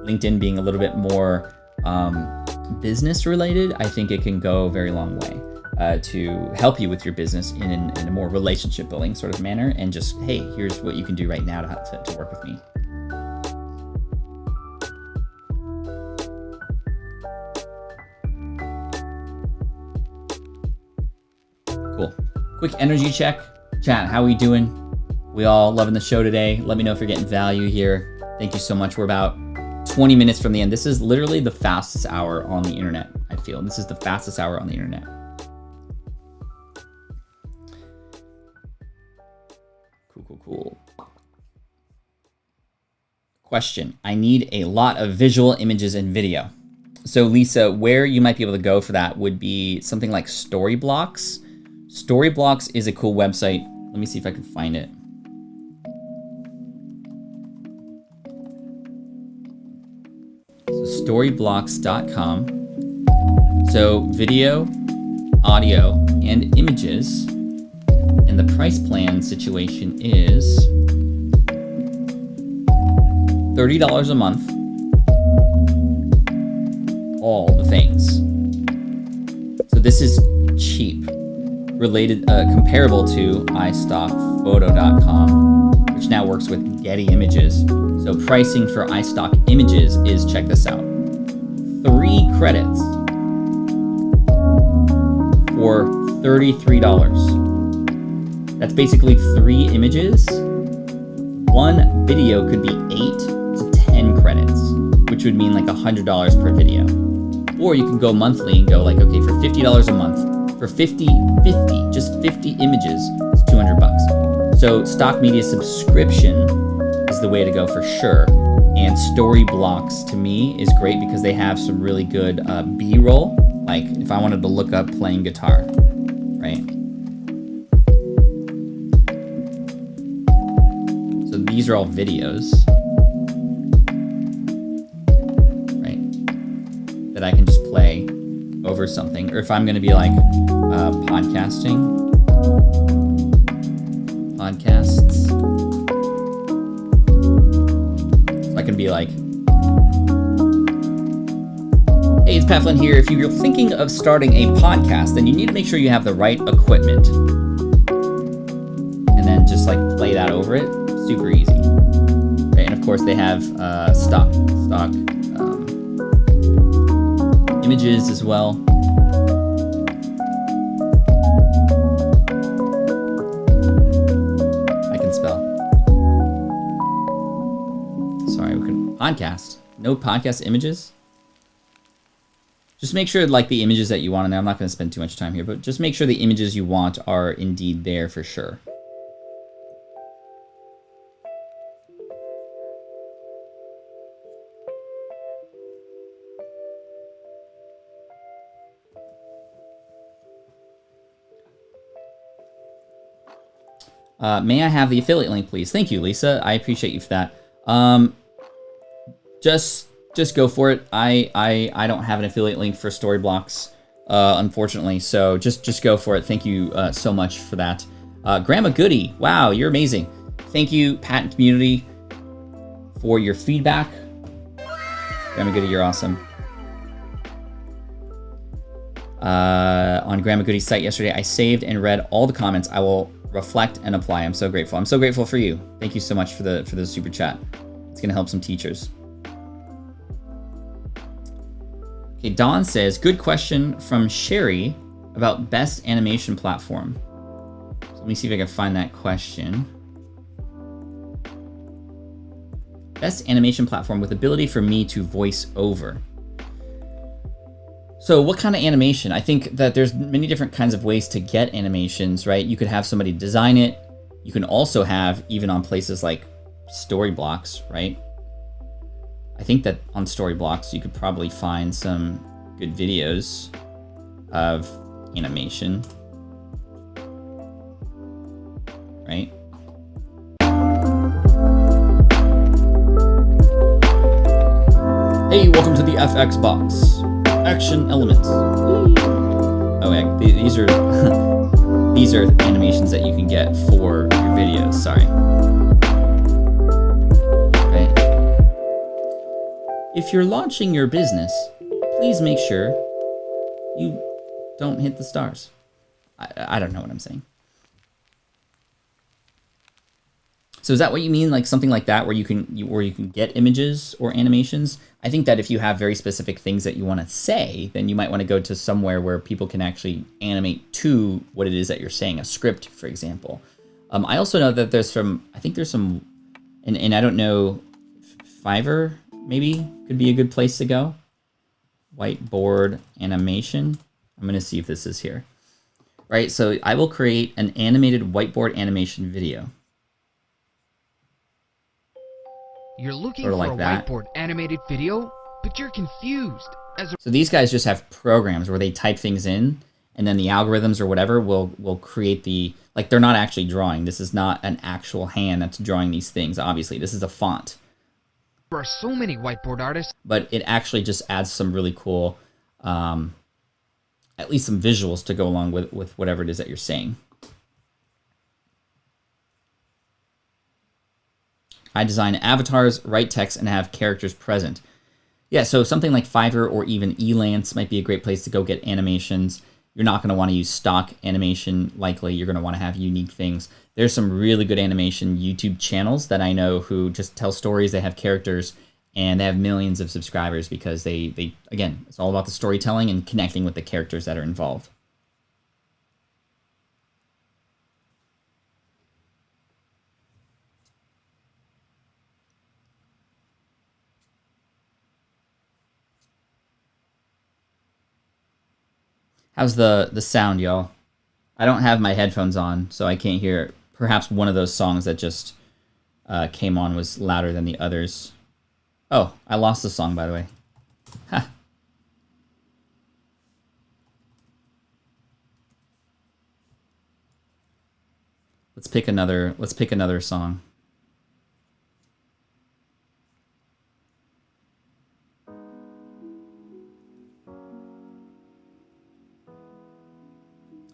LinkedIn being a little bit more business related, I think it can go a very long way to help you with your business in a more relationship building sort of manner, and just, hey, here's what you can do right now to work with me. Cool. Quick energy check. Chat, how are we doing? We all loving the show today? Let me know if you're getting value here. Thank you so much. We're about 20 minutes from the end. This is literally the fastest hour on the internet, I feel. This is the fastest hour on the internet. Cool. Question. I need a lot of visual images and video. So Lisa, where you might be able to go for that would be something like Storyblocks. Storyblocks is a cool website. Let me see if I can find it. So storyblocks.com. So video, audio, and images. And the price plan situation is $30 a month. All the things. So this is cheap. Related, comparable to iStockPhoto.com, which now works with Getty Images. So pricing for iStock Images is, check this out, 3 credits for $33. That's basically 3 images. 1 video could be 8 to 10 credits, which would mean like $100 per video. Or you can go monthly and go like, okay, for $50 a month, for 50, just 50 images, it's $200. So stock media subscription is the way to go for sure. And Storyblocks to me is great because they have some really good B-roll. Like if I wanted to look up playing guitar, right? So these are all videos, right? That I can just play over something. Or if I'm going to be like podcasts, so I can be like, hey, it's Pat Flynn here. If you're thinking of starting a podcast, then you need to make sure you have the right equipment, and then just like play that over it. Super easy, right? And of course they have stock images as well. I can spell. Sorry, we couldn't. Podcast. No podcast images. Just make sure like the images that you want in there. I'm not going to spend too much time here, but just make sure the images you want are indeed there for sure. May I have the affiliate link, please? Thank you, Lisa. I appreciate you for that. Just go for it. I don't have an affiliate link for Storyblocks, unfortunately. So just go for it. Thank you so much for that. Grandma Goody, wow, you're amazing. Thank you, Pat and community, for your feedback. Grandma Goody, you're awesome. On Grandma Goody's site yesterday, I saved and read all the comments. I will reflect and apply. I'm so grateful. I'm so grateful for you. Thank you so much for the super chat. It's gonna help some teachers. Okay, Dawn says, good question from Sherry about best animation platform. So let me see if I can find that question. Best animation platform with ability for me to voice over. So what kind of animation? I think that there's many different kinds of ways to get animations, right? You could have somebody design it. You can also have, even on places like Storyblocks, right? I think that on Storyblocks, you could probably find some good videos of animation, right? Hey, welcome to the FX box. Action elements. Oh yeah, these are these are animations that you can get for your videos, sorry. Okay. If you're launching your business, please make sure you don't hit the stars. I don't know what I'm saying. So is that what you mean, like something like that, where you can get images or animations? I think that if you have very specific things that you want to say, then you might want to go to somewhere where people can actually animate to what it is that you're saying, a script, for example. I also know that there's some, and I don't know, Fiverr maybe could be a good place to go. Whiteboard animation. I'm going to see if this is here. Right, so I will create an animated whiteboard animation video. You're looking Sort of for like a that. whiteboard animated video, but you're confused. So these guys just have programs where they type things in, and then the algorithms or whatever will create the, like, they're not actually drawing. This is not an actual hand that's drawing these things, obviously. This is a font. There are so many whiteboard artists. But it actually just adds some really cool, at least some visuals to go along with whatever it is that you're saying. I design avatars, write text, and have characters present. Yeah, so something like Fiverr or even Elance might be a great place to go get animations. You're not going to want to use stock animation, likely. You're going to want to have unique things. There's some really good animation YouTube channels that I know who just tell stories. They have characters, and they have millions of subscribers because they again, it's all about the storytelling and connecting with the characters that are involved. How's the sound, y'all? I don't have my headphones on, so I can't hear. Perhaps one of those songs that just came on was louder than the others. Oh, I lost the song, by the way. Ha. Let's pick another song.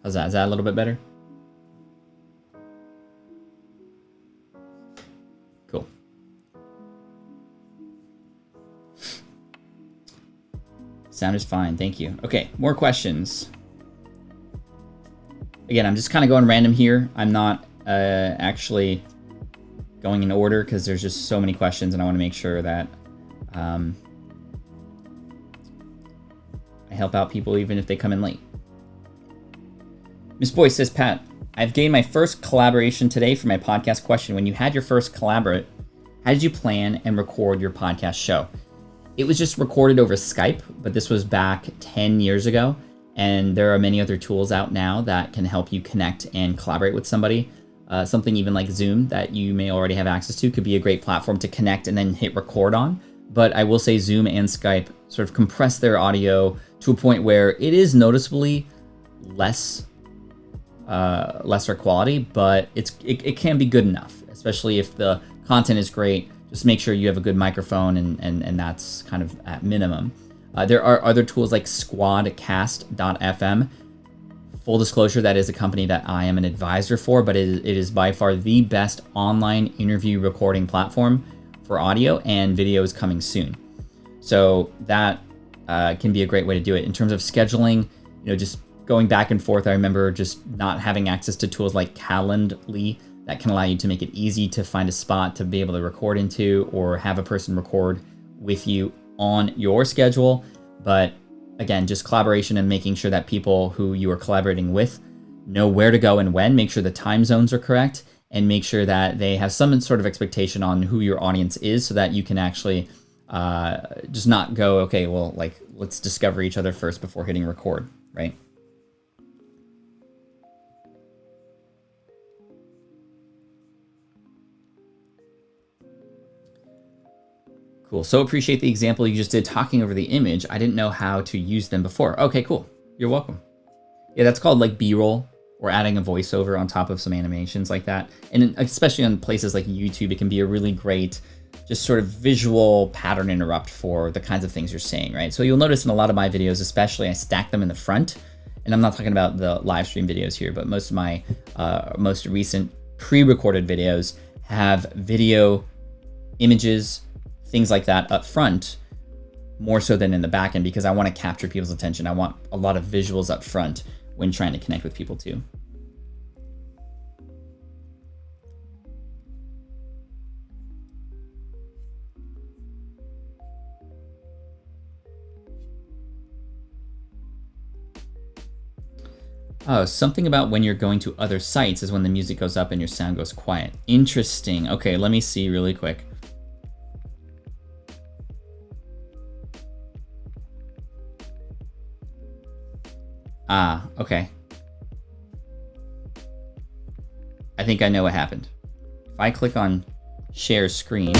How's that? Is that a little bit better? Cool. Sound is fine, thank you. Okay, more questions. Again, I'm just kind of going random here. I'm not actually going in order because there's just so many questions and I want to make sure that I help out people even if they come in late. Miss Boyce says, Pat, I've gained my first collaboration today for my podcast question. When you had your first collaborate, how did you plan and record your podcast show? It was just recorded over Skype, but this was back 10 years ago. And there are many other tools out now that can help you connect and collaborate with somebody. Something even like Zoom that you may already have access to could be a great platform to connect and then hit record on. But I will say Zoom and Skype sort of compress their audio to a point where it is noticeably lesser quality, but it can be good enough, especially if the content is great. Just make sure you have a good microphone and that's kind of at minimum. There are other tools like squadcast.fm. Full disclosure, that is a company that I am an advisor for, but it is by far the best online interview recording platform for audio, and video is coming soon. So that can be a great way to do it. In terms of scheduling, just going back and forth, I remember just not having access to tools like Calendly that can allow you to make it easy to find a spot to be able to record into or have a person record with you on your schedule. But again, just collaboration and making sure that people who you are collaborating with know where to go and when, make sure the time zones are correct, and make sure that they have some sort of expectation on who your audience is so that you can actually just not go, okay, well, like, let's discover each other first before hitting record, right? Cool. So appreciate the example you just did talking over the image. I didn't know how to use them before. Okay, cool. You're welcome. Yeah, that's called like B-roll, or adding a voiceover on top of some animations like that. And especially on places like YouTube, it can be a really great just sort of visual pattern interrupt for the kinds of things you're saying, right? So you'll notice in a lot of my videos, especially, I stack them in the front. and I'm not talking about the live stream videos here, but most of my most recent pre-recorded videos have video, images, things like that up front, more so than in the back end, because I want to capture people's attention. I want a lot of visuals up front when trying to connect with people too. Oh, something about when you're going to other sites is when the music goes up and your sound goes quiet. Interesting. Okay, let me see really quick. Ah, okay. I think I know what happened. If I click on share screen.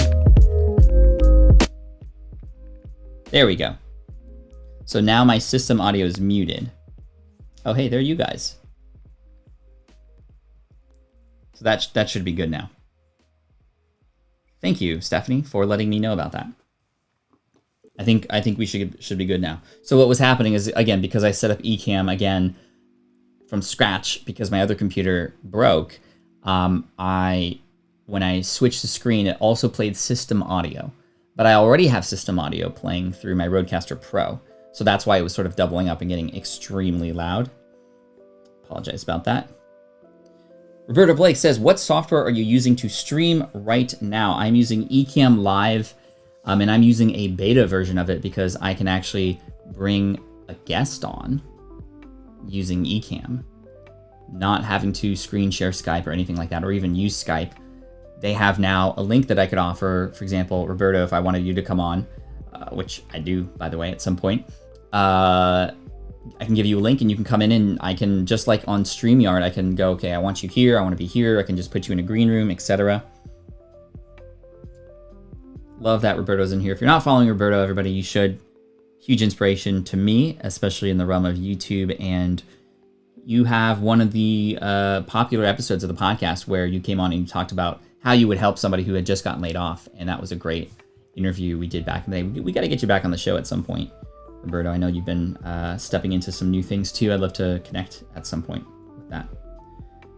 There we go. So now my system audio is muted. Oh, hey, there are you guys. So that should be good now. Thank you, Stephanie, for letting me know about that. I think we should be good now. So what was happening is, again, because I set up Ecamm again from scratch because my other computer broke, when I switched the screen, it also played system audio. But I already have system audio playing through my Rodecaster Pro. So that's why it was sort of doubling up and getting extremely loud. Apologize about that. Roberta Blake says, what software are you using to stream right now? I'm using Ecamm Live, and I'm using a beta version of it because I can actually bring a guest on using Ecamm, not having to screen share Skype or anything like that, or even use Skype. They have now a link that I could offer. For example, Roberto, if I wanted you to come on, which I do, by the way, at some point, I can give you a link and you can come in and I can, just like on StreamYard, I can go, okay, I want you here, I want to be here, I can just put you in a green room, etc. Love that Roberto's in here. If you're not following Roberto, everybody, you should. Huge inspiration to me, especially in the realm of YouTube. And you have one of the popular episodes of the podcast where you came on and you talked about how you would help somebody who had just gotten laid off. And that was a great interview we did back in the day. We got to get you back on the show at some point, Roberto. I know you've been stepping into some new things too. I'd love to connect at some point with that.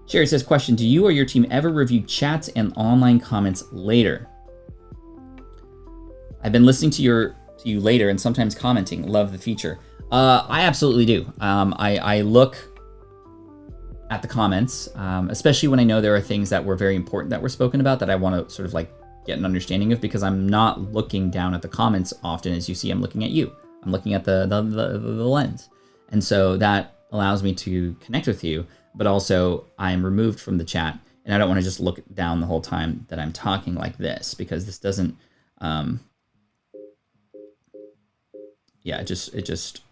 Sherry says, question, do you or your team ever review chats and online comments later? I've been listening to you later and sometimes commenting. Love the feature. I absolutely do. I look at the comments, especially when I know there are things that were very important that were spoken about that I want to sort of like get an understanding of, because I'm not looking down at the comments often. As you see, I'm looking at you. I'm looking at the lens. And so that allows me to connect with you, but also I'm removed from the chat and I don't want to just look down the whole time that I'm talking like this, because this doesn't, yeah, it just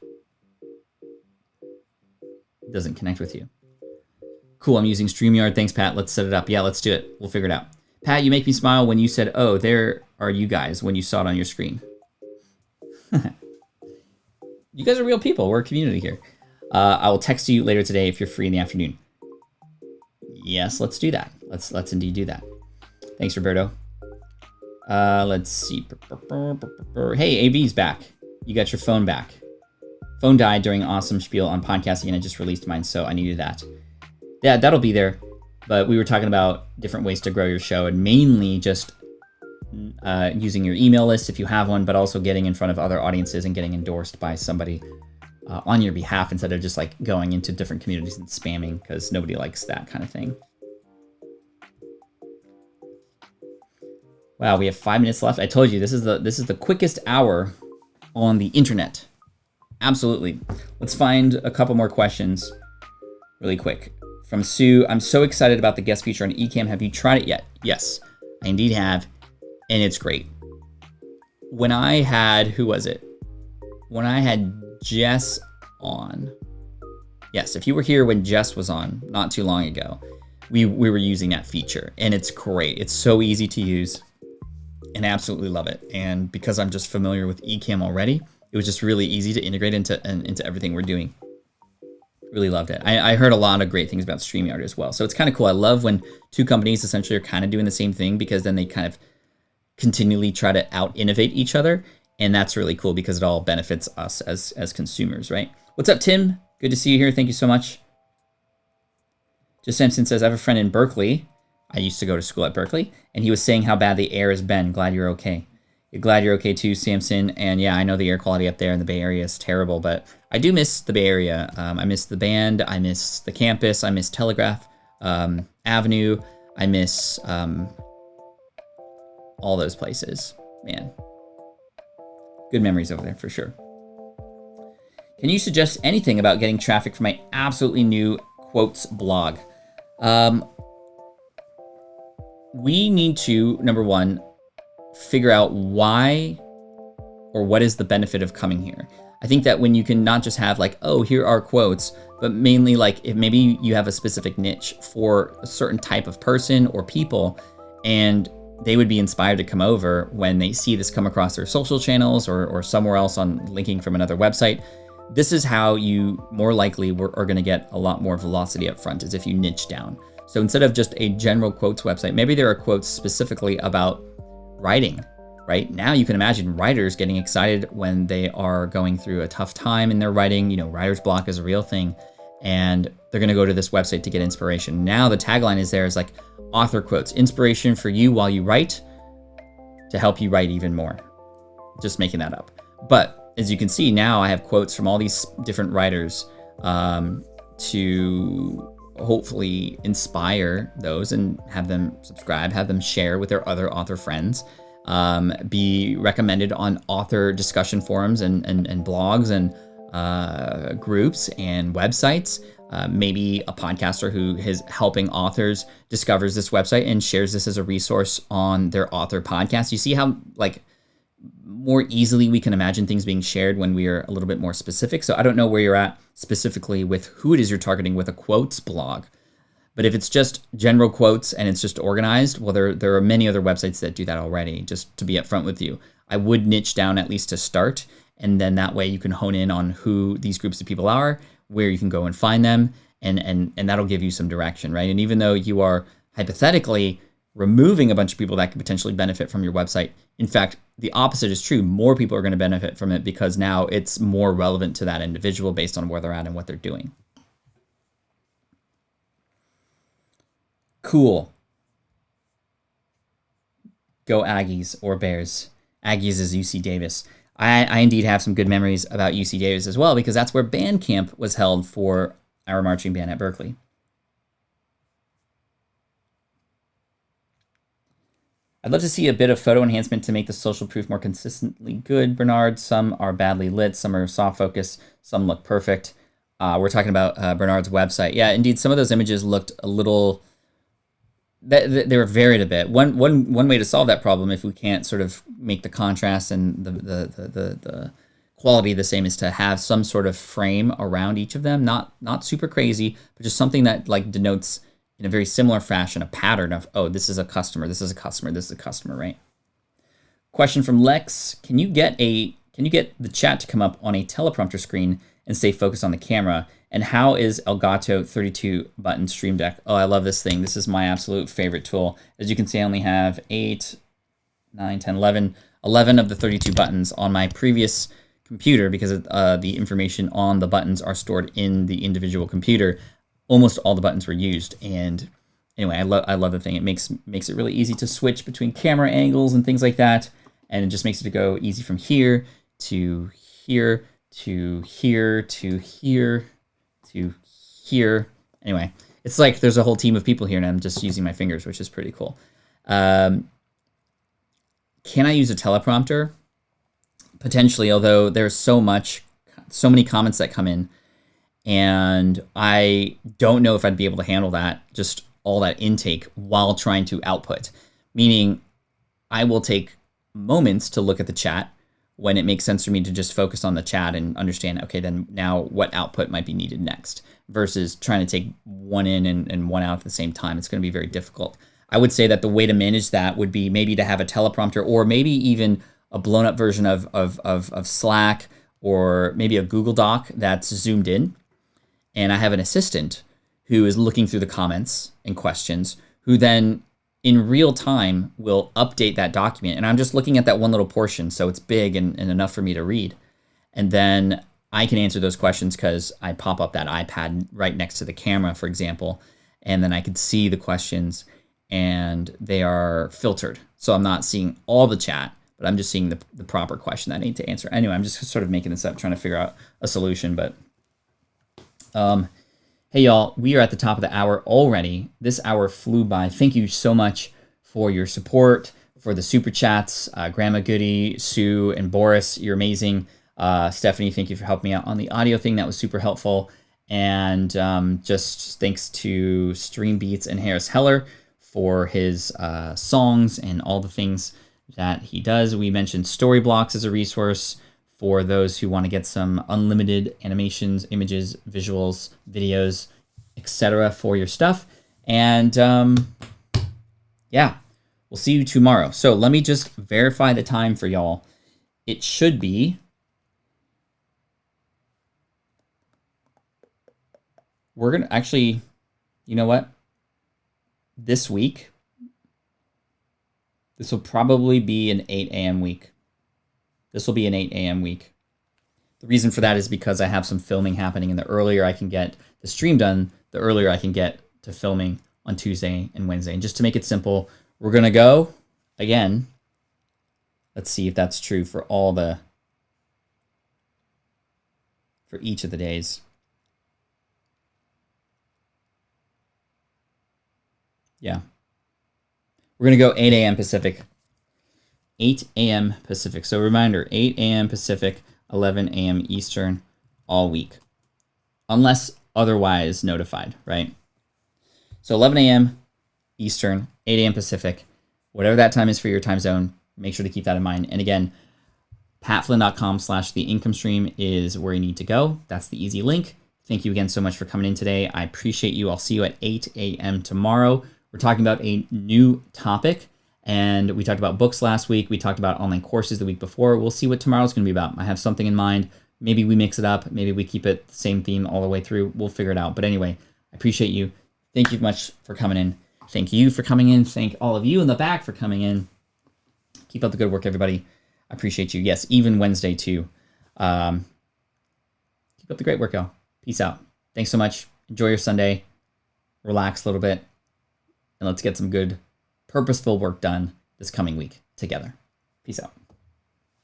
doesn't connect with you. Cool, I'm using StreamYard. Thanks, Pat. Let's set it up. Yeah, let's do it. We'll figure it out. Pat, you make me smile when you said, oh, there are you guys, when you saw it on your screen. You guys are real people. We're a community here. I will text you later today if you're free in the afternoon. Yes, let's do that. Let's indeed do that. Thanks, Roberto. Let's see. Hey, AB's back. You got your phone back. Phone died during awesome spiel on podcasting, and I just released mine, so I needed that. Yeah, that'll be there. But we were talking about different ways to grow your show, and mainly just using your email list if you have one, but also getting in front of other audiences and getting endorsed by somebody on your behalf, instead of just like going into different communities and spamming, because nobody likes that kind of thing. Wow, we have 5 minutes left. I told you this is the quickest hour on the internet. Absolutely. Let's find a couple more questions really quick. From Sue, I'm so excited about the guest feature on Ecamm. Have you tried it yet? Yes, I indeed have, and it's great. When I had, who was it? When I had Jess on. Yes, if you were here when Jess was on not too long ago, we were using that feature, and it's great. It's so easy to use, and I absolutely love it. And because I'm just familiar with Ecamm already, it was just really easy to integrate into everything we're doing. Really loved it. I heard a lot of great things about StreamYard as well. So it's kind of cool. I love when two companies essentially are kind of doing the same thing, because then they kind of continually try to out-innovate each other. And that's really cool because it all benefits us as consumers, right? What's up, Tim? Good to see you here. Thank you so much. Just Simpson says, I have a friend in Berkeley. I used to go to school at Berkeley, and he was saying how bad the air has been. Glad you're okay. Glad you're okay too, Samson. And yeah, I know the air quality up there in the Bay Area is terrible, but I do miss the Bay Area. I miss the band. I miss the campus. I miss Telegraph Avenue. I miss all those places. Man, good memories over there for sure. Can you suggest anything about getting traffic for my absolutely new quotes blog? We need to, number one, figure out why or what is the benefit of coming here. I think that when you can not just have like, oh, here are quotes, but mainly like if maybe you have a specific niche for a certain type of person or people, and they would be inspired to come over when they see this come across their social channels or somewhere else on linking from another website. This is how you more likely are going to get a lot more velocity up front, is if you niche down. So instead of just a general quotes website, maybe there are quotes specifically about writing. Right now, you can imagine writers getting excited when they are going through a tough time in their writing. You know, writer's block is a real thing, and they're going to go to this website to get inspiration. Now, the tagline is there is like author quotes, inspiration for you while you write to help you write even more. Just making that up. But as you can see, now I have quotes from all these different writers to hopefully inspire those and have them subscribe, have them share with their other author friends. Be recommended on author discussion forums and blogs and groups and websites. Maybe a podcaster who is helping authors discovers this website and shares this as a resource on their author podcast. You see how like more easily we can imagine things being shared when we are a little bit more specific. So I don't know where you're at specifically with who it is you're targeting with a quotes blog. But if it's just general quotes and it's just organized, well, there are many other websites that do that already. Just to be upfront with you, I would niche down at least to start, and then that way you can hone in on who these groups of people are, where you can go and find them, and that'll give you some direction, right? And even though you are hypothetically removing a bunch of people that could potentially benefit from your website, in fact, the opposite is true. More people are going to benefit from it because now it's more relevant to that individual based on where they're at and what they're doing. Cool. Go Aggies or Bears. Aggies is UC Davis. I indeed have some good memories about UC Davis as well, because that's where band camp was held for our marching band at Berkeley. I'd love to see a bit of photo enhancement to make the social proof more consistently good, Bernard. Some are badly lit, some are soft focus, some look perfect. We're talking about Bernard's website. Yeah, indeed, some of those images looked a little... They were varied a bit. One way to solve that problem, if we can't sort of make the contrast and the quality the same, is to have some sort of frame around each of them. Not super crazy, but just something that like denotes in a very similar fashion a pattern of, oh, this is a customer, this is a customer, this is a customer, right? Question from Lex: Can you get the chat to come up on a teleprompter screen and stay focused on the camera? And how is Elgato 32 button Stream Deck? Oh, I love this thing. This is my absolute favorite tool. As you can see, I only have 8, 9, 10, 11 of the 32 buttons on my previous computer because the information on the buttons are stored in the individual computer. Almost all the buttons were used. And anyway, I love the thing. It makes it really easy to switch between camera angles and things like that. And it just makes it go easy from here to here to here to here to here. Anyway, it's like there's a whole team of people here and I'm just using my fingers, which is pretty cool. Can I use a teleprompter? Potentially, although there's so many comments that come in, and I don't know if I'd be able to handle that, just all that intake while trying to output. Meaning, I will take moments to look at the chat when it makes sense for me to just focus on the chat and understand, okay, then now what output might be needed next, versus trying to take one in and one out at the same time. It's going to be very difficult. I would say that the way to manage that would be maybe to have a teleprompter, or maybe even a blown up version of Slack, or maybe a Google Doc that's zoomed in. And I have an assistant who is looking through the comments and questions, who then in real time will update that document. And I'm just looking at that one little portion, so it's big and enough for me to read. And then I can answer those questions because I pop up that iPad right next to the camera, for example, and then I can see the questions and they are filtered. So I'm not seeing all the chat, but I'm just seeing the proper question that I need to answer. Anyway, I'm just sort of making this up, trying to figure out a solution. But hey, y'all, we are at the top of the hour already. This hour flew by. Thank you so much for your support, for the super chats. Grandma Goody, Sue, and Boris, you're amazing. Stephanie, thank you for helping me out on the audio thing. That was super helpful. And just thanks to Stream Beats and Harris Heller for his songs and all the things that he does. We mentioned Storyblocks as a resource for those who want to get some unlimited animations, images, visuals, videos, etc. for your stuff. And yeah, we'll see you tomorrow. So let me just verify the time for y'all. It should be... We're going to actually, you know what? This week, this will probably be an 8 a.m. week. This will be an 8 a.m. week. The reason for that is because I have some filming happening, and the earlier I can get the stream done, the earlier I can get to filming on Tuesday and Wednesday. And just to make it simple, we're going to go, again, let's see if that's true for each of the days. Yeah. We're going to go 8 a.m. Pacific. 8 a.m. Pacific. So reminder, 8 a.m. Pacific, 11 a.m. Eastern all week. Unless otherwise notified, right? So 11 a.m. Eastern, 8 a.m. Pacific. Whatever that time is for your time zone, make sure to keep that in mind. And again, patflynn.com/theincomestream is where you need to go. That's the easy link. Thank you again so much for coming in today. I appreciate you. I'll see you at 8 a.m. tomorrow. We're talking about a new topic, and we talked about books last week. We talked about online courses the week before. We'll see what tomorrow's going to be about. I have something in mind. Maybe we mix it up. Maybe we keep it the same theme all the way through. We'll figure it out. But anyway, I appreciate you. Thank you much for coming in. Thank you for coming in. Thank all of you in the back for coming in. Keep up the good work, everybody. I appreciate you. Yes, even Wednesday, too. Keep up the great work, y'all. Peace out. Thanks so much. Enjoy your Sunday. Relax a little bit. And let's get some good, purposeful work done this coming week together. Peace out.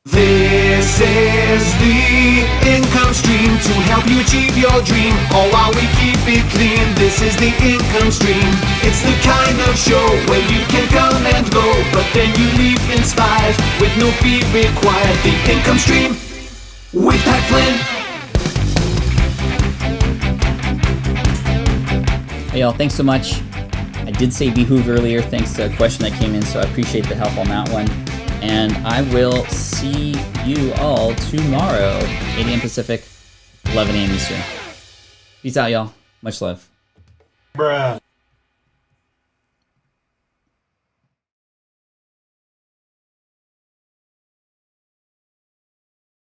This is the income stream to help you achieve your dream. All while we keep it clean. This is the income stream. It's the kind of show where you can come and go, but then you leave inspired with no fee required. The income stream with Pat Flynn. Hey y'all, thanks so much. I did say behoove earlier thanks to a question that came in, so I appreciate the help on that one. And I will see you all tomorrow, 8 a.m. Pacific, 11 a.m. Eastern. Peace out, y'all. Much love. Bruh.